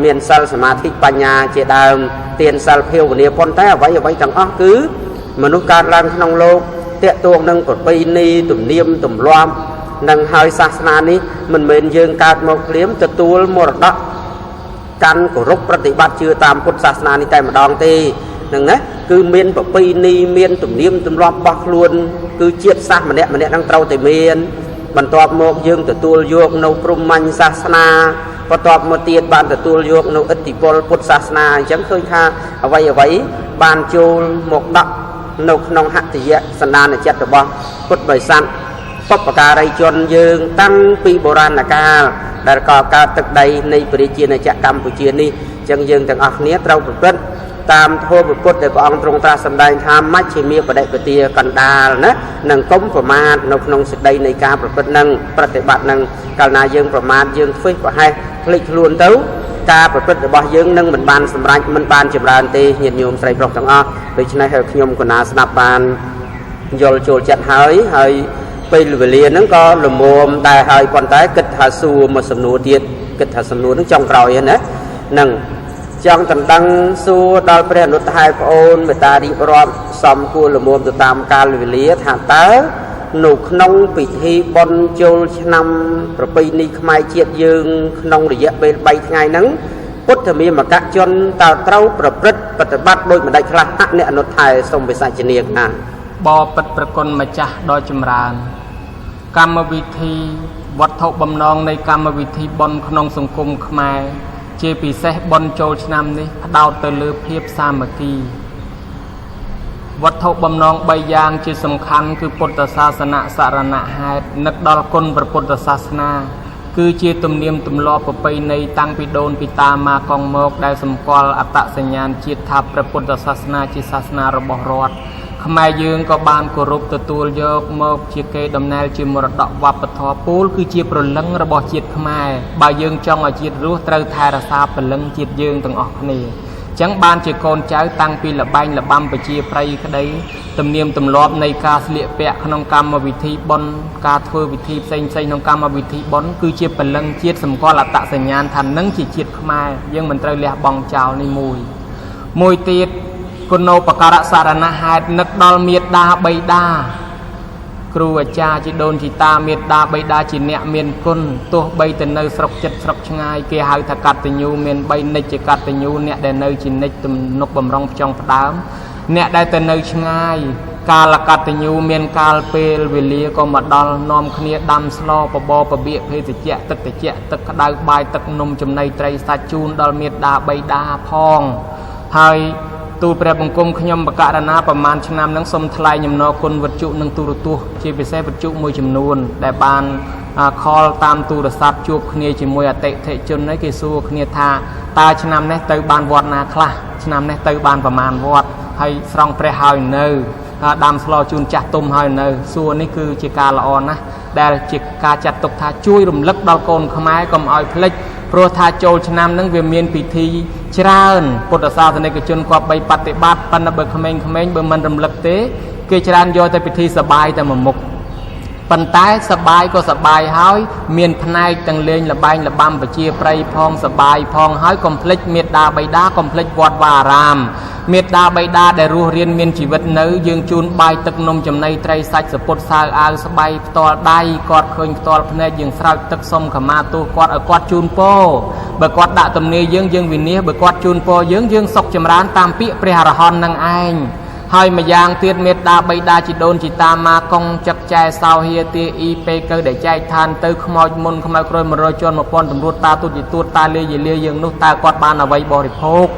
មានសិលសមាធិបញ្ញាជាដើមទានសិលភាវនាប៉ុន្តែអ្វីទាំងអស់គឺមនុស្សកើតឡើងក្នុងលោកតាក់ទងនឹងប្រពៃណីទំនៀមទម្លាប់នឹងហើយសាសនានេះមិនមែនយើងកើតមកភ្លាមទទួលមរតកកាន់គោរពប្រតិបត្តិជឿតាមពុទ្ធសាសនានេះតែម្ដងទេ ហ្នឹងណាគឺមានប្រពៃណីមានទំនៀមទម្លាប់របស់ខ្លួនគឺជាតិសាសន៍ម្នាក់ហ្នឹងត្រូវតែមានបន្ទាប់មកយើងទទួលយកនៅព្រហ្មញ្ញសាសនាបន្ទាប់មកទៀតបានទទួលយកនៅឥទ្ធិពលពុទ្ធសាសនាអញ្ចឹងឃើញថាអ្វីបានចូលមកដាក់នៅក្នុងហត្ថយៈសន្តានចិត្តរបស់ពុទ្ធបរិស័ទបុព្វការីជនយើងតាំងពីបុរាណកាលដែលកកើតទឹកដីនៃប្រជាជាតិកម្ពុជានេះអញ្ចឹងយើងទាំងអស់គ្នាត្រូវប្រព្រឹត្តតាមធម៌ពុទ្ធដែលព្រះអង្គទ្រង់ត្រាស់សម្ដែងថាមជ្ឈិមាបដិបទាកណ្ដាលណានឹងកុំប្រមាទនៅក្នុងសេចក្តីនៃការប្រព្រឹត្តនឹងប្រតិបត្តិនឹងកាលណាយើងប្រមាទយើងធ្វេសប្រហែសភ្លេចខ្លួនទៅការប្រព្រឹត្តរបស់យើងនឹងមិនបានសម្រេចមិនបានចម្រើនទេញាតិញោមស្រីប្រុសទាំងអស់ដូច្នេះខ្ញុំកណាស្ដាប់បានយល់ចូលចិត្តហើយពេលវេលាហ្នឹងក៏លមមដែរហើយប៉ុន្តែគិតថាសួរមួយសំណួរទៀតគិតថាសំណួរហ្នឹងចុងក្រោយណាហ្នឹងចង់ដណ្ដឹងសួរដល់ព្រះអនុត្តហេតុប្អូនមេត្តារៀបរាប់សំគួរលមមទៅតាមកាលវេលាថាតើនៅក្នុងពិធីបុណ្យចូលឆ្នាំប្រពៃណីខ្មែរជាតិយើងក្នុងរយៈពេល3ថ្ងៃហ្នឹងពុទ្ធមាមកជនតើត្រូវប្រព្រឹត្តបប្រតិបត្តិដូចម្ដេចខ្លះអ្នកអនុត្តហេតុសូមវិសាចនាណា
បបិទ្ធប្រគុណម្ចាស់ដ៏ចម្រើនកម្មវិធីវត្ថុបំណងនៃកម្មវិធីបុណ្យក្នុងសង្គមខ្មែរជាពិសេសបុណ្យចូលឆ្នាំនេះផ្ដោតទៅលើភាពសាមគ្គីវត្ថុបំណង3យ៉ាងជាសំខាន់គឺពុទ្ធសាសនាសរណហេតុនឹកដល់គុណព្រះពុទ្ធសាសនាគឺជាទំនៀមទម្លាប់ប្រពៃណីតាំងពីដូនពីតាម៉ាកងមកដែលសម្គាល់អត្តសញ្ញាណជាតិថាព្រះពុទ្ធសាសនាជាសាសនារបស់រដ្ឋខ្មែរយើងក៏បានគោរពទទួលយកមកជាកេរដំណែលជាមរតកវប្បធម៌ពូលគឺជាព្រលឹងរបស់ជាតិខ្មែរបើយើងចង់ឲ្យជាតិរស់ត្រូវថែរក្សាព្រលឹងជាតិយើងទាំងអស់គ្នាចឹងបានជាកូនចៅតាំងពីលបែងលបាំប្រជាប្រិយក្តីទំនៀមទម្លាប់នៃការស្លៀកពាក់ក្នុងកម្មវិធីបុណ្យការធ្វើពិធីផ្សេងៗក្នុងកម្មវិធីបុណ្យគឺជាព្រលឹងជាតិសម្គាល់អត្តសញ្ញាណថានឹងជាជាតិខ្មែរយើងមិនត្រូវលះបង់ចោលនេះមួយទៀតគុណោបការៈសារណហេតុនឹកដល់មេត្តាបិតាគ្រូអាចារ្យជីដូនជីតាមេត្តាបិតាជាអ្នកមានគុណទោះបីទៅនៅស្រុកចិត្តស្រុកឆ្ងាយគេហៅថាកតញ្ញូមាន3និច្ចជាកតញ្ញូអ្នកដែលនៅជានិច្ចទំនុកបំរុងផ្ចង់ផ្ដើមអ្នកដែលទៅនៅឆ្ងាយកាលកតញ្ញូមានកាលពេលវេលាក៏មកដល់នាំគ្នាដាំស្លបបរបបៀកភេសជ្ជៈទឹកត្រជាក់ទឹកក្តៅបាយទឹកនំចំណីត្រីសាច់ជូនដល់មេត្តាបិតាផងហើយទូលព្រះបង្គំខ្ញុំបករណាប្រមាណឆ្នាំនឹងសូមថ្លែងញំណគុណវត្ថុនិងទូរទស្សន៍ជាពិសេសវត្ថុមួយចំនួនដែលបានខលតាមទូរស័ព្ទជួបគ្នាជាមួយអតិថិជនហើយគេសួរគ្នាថាតើឆ្នាំនេះទៅបានវត្តណាខ្លះឆ្នាំនេះទៅបានប្រមាណវត្តហើយស្រង់ព្រះហើយនៅដាំស្លជូនចាស់ទុំហើយនៅសួរនេះគឺជាការល្អណាស់ដែលជាការចាត់ទុកថាជួយរំលឹកដល់កូនខ្មែរកុំឲ្យភ្លេចព្រោះថាចូលឆ្នាំនឹងវាមានពិធីច្រើនពុទ្ធសាសនិកជនគាត់បីបប្រតិបត្តិប៉ុន្តែបើក្មេងៗបើមិនរំលឹកទេគេច្រើនយកតែពិធីសបាយតែមួយមុខប៉ុន្តែសបាយក៏សបាយហើយមានផ្នែកទាំងលេងលបែងលបាំប្រជាប្រិយផងសបាយផងហើយកុំភ្លេចមេត្តាបិតាកុំភ្លេចវត្តវាអារាមមេត្តាបិតាដែលរស់រានមានជីវិតនៅយើងជូនបាយទឹកនំចំណីត្រីសាច់សពុតសើអាវស្បៃផ្ទាល់ដៃគាត់ឃើញផ្ទាល់ភ្នែកយើងស្រោចទឹកសុំខមាទោសគាត់ឲ្យគាត់ជូនពរបើគាត់ដាក់ទំនាយយើងវិនិច្ឆ័យបើគាត់ជូនពរយើងសុខចម្រើនតាមពាក្យព្រះអរហន្តនឹងឯងហើយម្យ៉ាងទៀតមេត្តាបិតាជីដូនជីតាម៉ាកងចឹកចែសោហៀទាអ៊ីពេកើដែលចែកឋានទៅខ្មោចមុនខ្មៅក្រោយ100ជាន់1000តម្រួតតាទូទីទួតតាលាយលាយើងនោះតើគាត់បានអ្វីបរិភោគ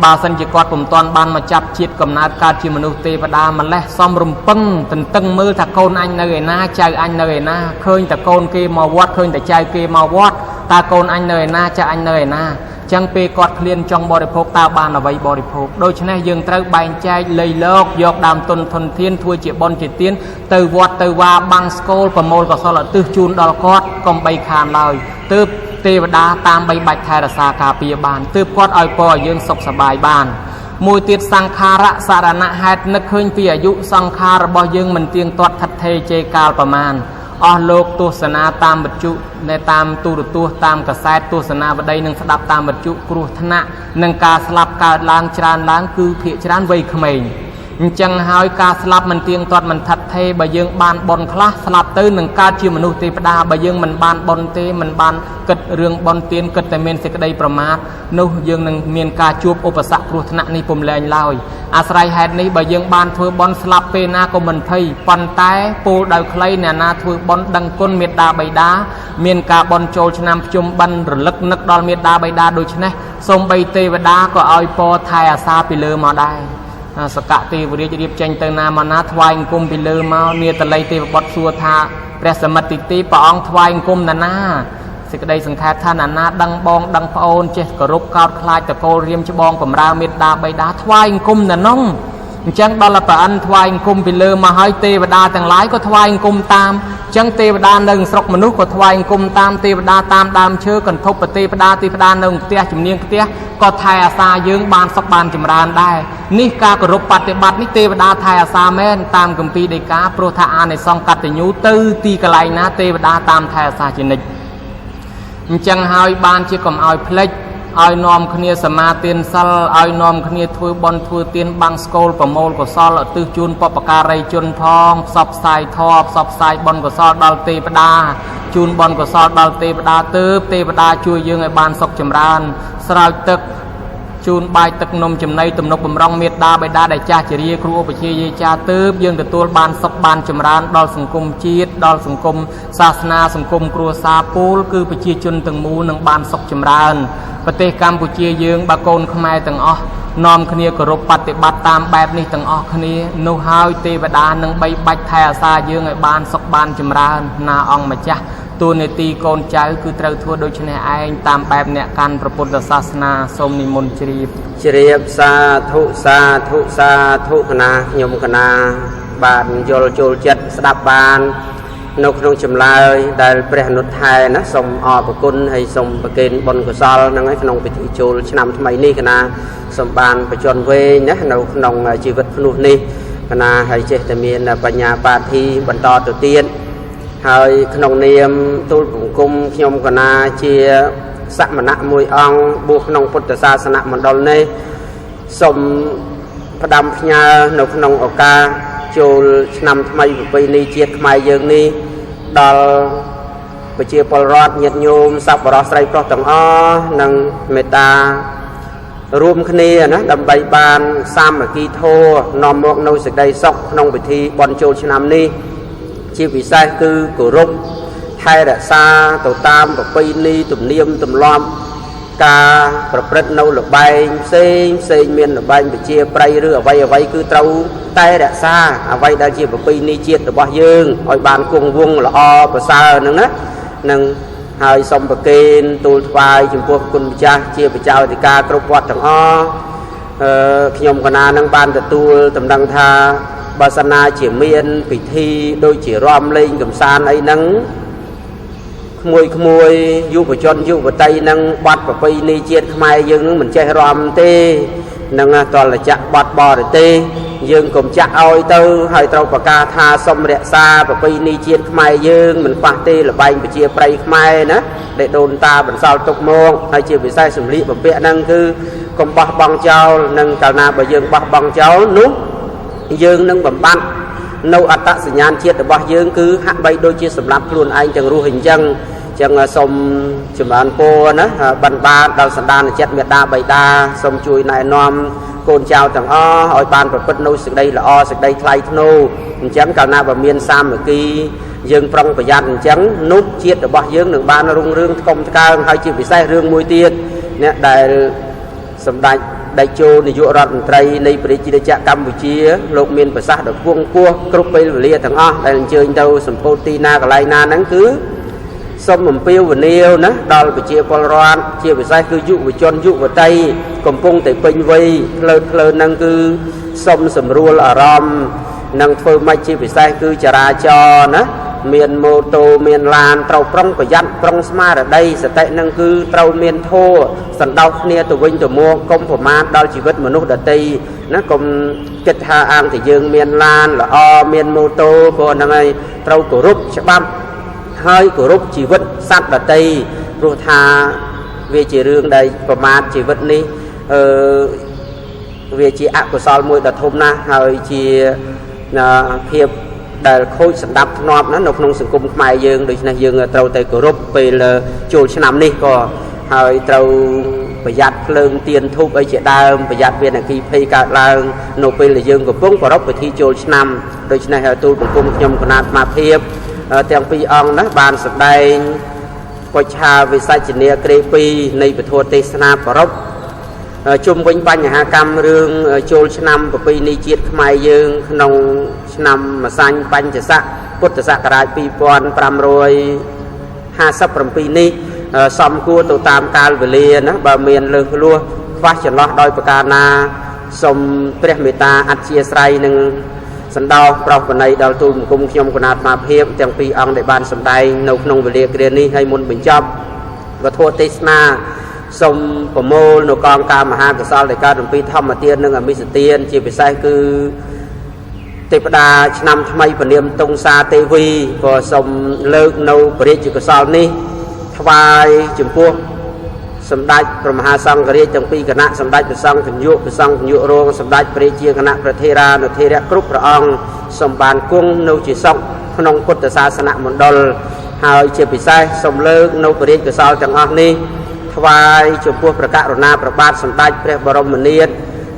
បើសិនជាគាត់ពុំទាន់បានមកចាប់ជាតិកំណើតកើតជាមនុស្សទេវតាម្លេះសំរំពឹងទន្ទឹងមើលថាកូនអញនៅឯណាចៅអញនៅឯណាឃើញតែកូនគេមកវត្តឃើញតែចៅគេមកវត្តតើកូនអញនៅឯណាចៅអញនៅឯណាចឹងពេលគាត់ឃ្លានចង់បរិភោគតើបានអ្វីបរិភោគដូច្នេះយើងត្រូវបែងចែកលៃលោកយកដើមទុនធនធានធ្វើជាបុណ្យជាទានទៅវត្តទៅវាបាំងស្គលប្រមូលកុសលឧទ្ទិសជូនដល់គាត់កុំបីខានឡើយទើបទេវតាតាមបីបាច់ថែរក្សាការពារបានទើបគាត់ឲ្យពរឲ្យយើងសុខសប្បាយបានមួយទៀតសង្ខារៈសារណហេតុនឹកឃើញពីអាយុសង្ខាររបស់យើងមិនទៀងទាត់ថិតថេរជេរកាលប្រមាណអស់លោកទស្សនាតាមវិទ្យុនៅតាមទូរទស្សន៍តាមកាសែតទស្សនាវដ្តីនឹងស្ដាប់តាមវិទ្យុគ្រោះថ្នាក់នឹងការស្លាប់កើតឡើងច្រើនឡើងគឺភាគច្រើនវ័យក្មេង จังหายการสลับมันเตียงตอดมันทัดเทใบยืงบานบอลคลาสลับตื้นหนึ่งการชื่อมนุษย์เทปดาใบยืงมันบานบอลเตมันบานเกิดเรื่องบอลเตียนเกิดแต่เมนเสกได้ประมาทนู้ยืงหนึ่งเมียนการจูบอุปสรรคครุธนะนี้ปุ่มแรงลอยอาศัยเหตุนี้ใบยืงบานถือบอลสลับเปนาก็มันเพย์ปันไตปูดาวใครเนี่ยนาถือบอลดังก้นเมตดาใบดาเมียนการบอลโจชนำจุมบันหรือลึกนึกดอลเมตดาใบดาโดยชนะทรงใบเตวดาก็เอาปอไทยอาซาไปเลยมาได้สกัดตีวิริยะเรียบเจงเตนามานาทวายกุมไปเลยมาเนียตะไลตีบดสัวธาเปรสมัติตีปองทวายกุมนาสิกได้สังขารท่านาดังบองดังพระโอนเจกรุบกอดคลายตะโกเรียมชบองกับราเมตดาใบดาทวายกุมนาน้องจังดอลปะอันทวายกุมไปเลยมาให้เทวดาต่างหลายก็ทวายกุมตามจังเทวดาหนึ่งสกมนุษย์ก็ทวายกุมตามเทวดาตามดามเชื่อกันทบปเทวดาหนึ่งเตี้ยจุ่มเนียงเตี้ยก็ไทยอาซายืงบานสักบานจิมรานได้นี่การกรุบปฏิบัตินิเทวดาไทยอาซาแม่นตามกัมปีเดกาโปรธาในซองกัตยูตื้อตีกะไลนะเทวดาตามไทยอาซาจินิจังหายบานชีกมเอาเพลชเอานอมขณีสมาเตียนซัลเอานอมขณีทวยบอลทวยเตียนบังสโกลประโมลก็ซอลตื้อจูนปปการัยจุนทองสอบสายทอบสอบสายบอลก็ซอลดอลเตปดาจูนบอลก็ซอลดอลเตปดาเติบเตปดาช่วยยืงไอ้บานศกจำรานสลายตึกจูนใบตึกนมจำในตุ่มนกบำรองเมตดาใบดาได้จ่าเจริญครูอุปเชยจ่าเติบยืงแต่ตัวบานศกบานจำรานดอลสังคมจีดดอลสังคมศาสนาสังคมครัวซาปูลคือปเชยจุนตึงมูหนึ่งบานศกจำรานประเทศกัมพูชียืงบาโกนขมายต่างอ๋อนอมขณีกรบปฏิบัติตามแบบนี้ต่างอ๋อขณีนูฮาวเทวดาหนึ่งใบใบไทยอาซายืงไอ้บานศกบานจำรานนาองมาจ้ะตัวในตีโกนใจคือเตาทั่วโดยชนะเองตามแบบเนี่ยการประพุทธศาสนาสมนิมนต์เจริญ
สาธุสาธุสาธุคณะยมคณะบานโยลโจลจัดสดับบานนกนงจำลายได้เปรนุไทยนะสมอปกุลให้สมประเกณฑ์บนกุศลนั่งให้ขนมไปที่โจลชนำทำไมนี่คณะสมบานประจนเวนะนกขนมชีวิตพนุนี่คณะให้เจตเมียนปัญญาปาทีบรรทอตัวเตียนให้ขนมเนียมตูปุ่งกุมขยมคณะเชียสัมมณะมวยองบุขนมพุทธศาสนามันดลนี่สมพระดำพญานกขนมอกาโจลนำทำไมไปนี่เจียดทำไมยังนี่ดอลไปเชียร์ปลรอดเงียบโยมสับรอใส่ปลอกต่างอ้อนังเมตารวมคณีนะดำใบบานสามกีโทนอมมกนสิกได้ซอกนองไปทีบอลโจลชนำนี่ชีวิตใส่คือกุรุไทยรักษาตัวตามแบบปีนี้ตุ่มเนียมตุ่มล้อมกาประพฤติโนหลบใบเซ็งเมียนหลบใบไปเชียร์ไปเรือเอาไว้คือเต้าไต้รักษาเอาไว้ได้เชียร์แบบปีนี้เชียร์ตัวบ่ยืงอ้อยบานกุ้งวงละอภาษาหนึ่งนะหนึ่งหายสมประเกณฑ์ตูทวายจุ่มพวกคุณจ้าเชียร์ไปเจ้าติกากรุบวัดทั้งอ้อขยมคณะนังบานตะตูตำดังทาบาสนาเฉียเมียนพิธีโดยเฉียรอมเล่งกับซานไอ้นังขโมยยุบจนยุบไตนังบัดไปนี่เจียดขมายยังมันใจรอมเตนังตอนละจะบัดบอเตยังกลมจะเอาเตอให้เราประกาศทาสมเดซาไปนี่เจียดขมายยังมันปะเตละใบไปเจียไปขมายนะได้โดนตาบันเศร้าตกมองให้เจียไปใส่สมริแบบเปียนังคือกลมบะบังเจ้านังกานาไปยังบะบังเจ้านุ๊กยังนังแบบปั้นโนอัตสัญญาณเชียดบ่ยังคือหักใบโดยเชียสำหรับครูนไอจังรู้เห็นจังสมจุดอันโปนะบรรดาดาวสันดานเจ็ดเมตตาใบดาสมจุยนายนอมโกนเจ้าต่างอ้ออ้อยบานประพฤติโนสึกได้ละอ้อสึกได้ไทยโนจังกาวนาบะเมียนซ้ำเมื่อกี้ยังปรองประหยัดจังนุ๊กเชียดบ่ยังหนึ่งบานรุ่งเรืองกรมการให้จีบใส่เรื่องมวยเตียนเนี่ยได้สมได้ได้โจในยุโรปไตรในประเทศกัมพูชีโลกเมียนภาษาดอกพวงกัวกรุบไปเรียทั้งอ้อได้เจอเจ้าสมโพตีนากะไลนานั่นคือสมมเปียววันเดียวนะดอลไปเชียร์ปลร้อนเชียร์ไปใส่คือยุบจนยุบใจกลมพงแต่เป็นวัยเพลินนั่งคือสมสมรัวอารมณ์นั่งเฟิร์มไม่เชียร์ไปใส่คือจราจรนะเมียนโมโตเมียนลานเต้าปรองประยัดปรองสมาร์ได้สเตนั่งคือเต้าเมียนโทสันดาวเนี่ยตัววิ่งตัวมัวกลมผมมาดอลชีวิตมนุษย์ตีนะกลมเกิดหาอ่างที่ยืงเมียนลานละอเมียนโมโตพอนั่งไงเต้ากรุบฉบับให้กรุบชีวิตสัตว์ตีรูธาเวจีเรื่องใดประมาทชีวิตนี้ វាជាអកុសលមួយដ៏ធំណាស់ហើយជាភាពដែលខូចសម្ដាប់ធ្នាប់ណានៅក្នុងសង្គមខ្មែរយើងដូច្នេះយើងត្រូវតែគោរពពេលចូលឆ្នាំនេះក៏ហើយត្រូវប្រយ័ត្នភ្លើងទៀនធូបអីជាដើមប្រយ័ត្នវាអគ្គិភ័យកើតឡើងនៅពេលដែលយើងកំពុងប្រារព្ធពិធីចូលឆ្នាំដូច្នេះទូលបង្គំខ្ញុំគណៈអាត្មាភាពទាំងពីរអង្គណាបានសម្ដែងពុច្ឆាវិសច្ចនីក្រេ2នៃពធទេសនាប្រារព្ធជុំវិញបញ្ហាកម្មរឿងចូលឆ្នាំប្រពៃណីជាតិខ្មែរយើងក្នុងឆ្នាំម្សាញ់បញ្ញស័កពុទ្ធសករាជ2557នេះសំគួរទៅតាមកាលវេលាណាបើមានលើសលួសខ្វះចន្លោះដោយប្រការណាសូមព្រះមេត្តាអធ្យាស្រ័យនឹងសន្តោសប្រោសបណីដល់ទូលបង្គំខ្ញុំគណៈអាត្មាភាពទាំងពីរអង្គដែលបានសម្ដែងនៅក្នុងវេលាគ្រានេះហើយមុនបញ្ចប់វត្ថុទេសនាសូមប្រមូលនៅកងការមហាកុសលដែលកើតអំពីធម្មទាននិងអមិសទានជាពិសេសគឺទេវតាឆ្នាំថ្មីព្រានាមតុងសាទេវីក៏សូមលើកនៅព្រះរាជកុសលនេះថ្វាយចំពោះសម្ដេចព្រះមហាសង្ឃរាជទាំងពីរគណៈសម្ដេចព្រះសង្ឃនាយកព្រះសង្ឃនាយករងសម្ដេចព្រះរាជាគណៈប្រធារានុធិរៈគ្រប់ព្រះអង្គសូមបានគង់នៅជាសុខក្នុងពុទ្ធសាសនមណ្ឌលហើយជាពិសេសសូមលើកនៅព្រះរាជកុសលទាំងអស់នេះថ្វាយចំពោះព្រះករុណាព្រះបាទសម្ដេចព្រះបរមនាថ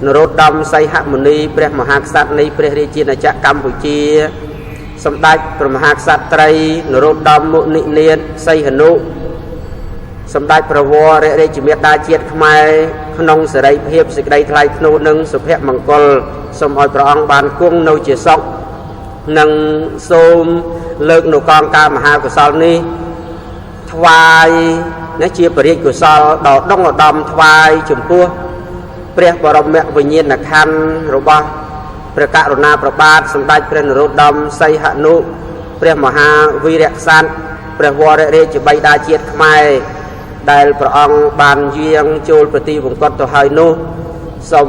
នរោត្តមសីហមុនីព្រះមហាក្សត្រនៃព្រះរាជាណាចក្រកម្ពុជាសម្ដេចព្រះមហាក្សត្រីនរោត្តមមុនិនាថសីហនុសម្ដេចព្រះវររាជមេត្តាជាតិខ្មែរក្នុងសេរីភាពសេចក្តីថ្លៃថ្នូរនិងសុភមង្គលសូមឲ្យព្រះអង្គបានគង់នៅជាសុខនិងសូមលើកនៅកងការមហាកុសលនេះថ្វាយជាព្រះរាជកុសលដ៏ដុងឧត្តមថ្វាយចំពោះព្រះបរមវិញ្ញាណក្ខន្ធរបស់ព្រះករុណាព្រះបាទសម្ដេចព្រះនរោត្តមសីហនុព្រះមហាវីរក្សត្រព្រះវររាជបិតាជាតិខ្មែរដែលព្រះអង្គបានយាងចូលប្រទីវង្គតទៅហើយនោះសូម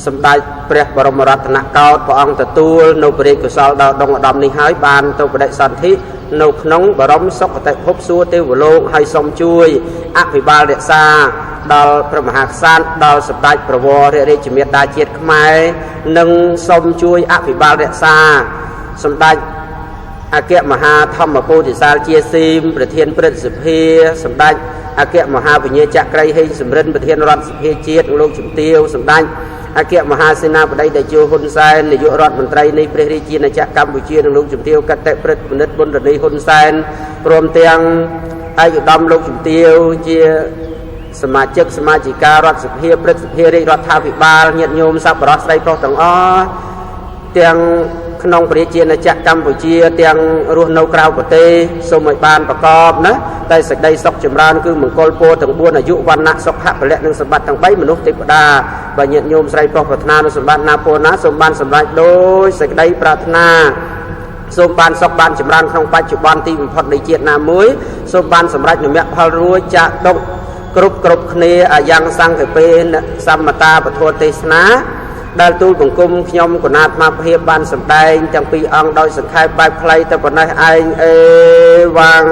សម្ដេចព្រះបរមរតនកោដ្ឋព្រះអង្គទទួលនៅព្រះរាជកុសលដ៏ដុងឧត្តមនេះហើយបានទៅបដិសន្ធិនៅក្នុងបរមសុគតិភពសួគ៌ទេវលោកហើយសូមជួយអភិបាលរក្សាដល់ព្រះមហាក្សត្រដល់សម្ដេចព្រះវររាជមេត្តាជាតិខ្មែរនិងសូមជួយអភិបាលរក្សាសម្ដេចអគ្គមហាធម្មពោធិសាលជាស៊ីមប្រធានព្រឹទ្ធសភាសម្ដេចអគ្គមហាវិញ្ញាចក្រីហេងសំរិនប្រធានរដ្ឋសភាជាតិលោកជំទាវសម្ដេចអគ្គមហាសេនាបតីតេជោហ៊ុនសែននាយករដ្ឋមន្ត្រីនៃព្រះរាជាណាចក្រកម្ពុជានិងលោកជំទាវកតេព្រឹទ្ធពិនិត្យបុណ្យរនីហ៊ុនសែនព្រមទាំងឯកឧត្តមលោកជំទាវជាសមាជិកសមាជិការដ្ឋសភាព្រឹទ្ធសភារាជរដ្ឋាភិបាលញាតិញោមសប្បុរសស្រីប្រុសទាំងអស់ទាំងក្នុងព្រះរាជាណាចក្រកម្ពុជាទាំងរស់នៅក្រៅប្រទេសសូមឲ្យបានប្រកបណាតែសេចក្តីសុខចម្រើនគឺមង្គលពរទាំង4អាយុវណ្ណៈសុខៈពលៈនិងសម្បត្តិទាំង3មនុស្សទេវតាបើញាតិញោមស្រីប្រុសប្រាថ្នានូវសម្បត្តិណាពរណាសូមបានសម្រេចដោយសេចក្តីប្រាថ្នាសូមបានសុខបានចម្រើនក្នុងបច្ចុប្បន្នទីបំផុតនៃជាតិណាមួយសូមបានសម្រេចនូវមគ្គផលរួចចាកទុក្ខគ្រប់គ្នាអាយ៉ាងសង្ឃពេនសមតាពធទេសនាដែលទូលបង្គំខ្ញុំគណៈអាត្មាភាពបានសម្ដែងទាំងពីរអង្គដោយសង្ខេបបែបខ្លីតែប៉ុណ្ណេះឯងអេវ៉ាំង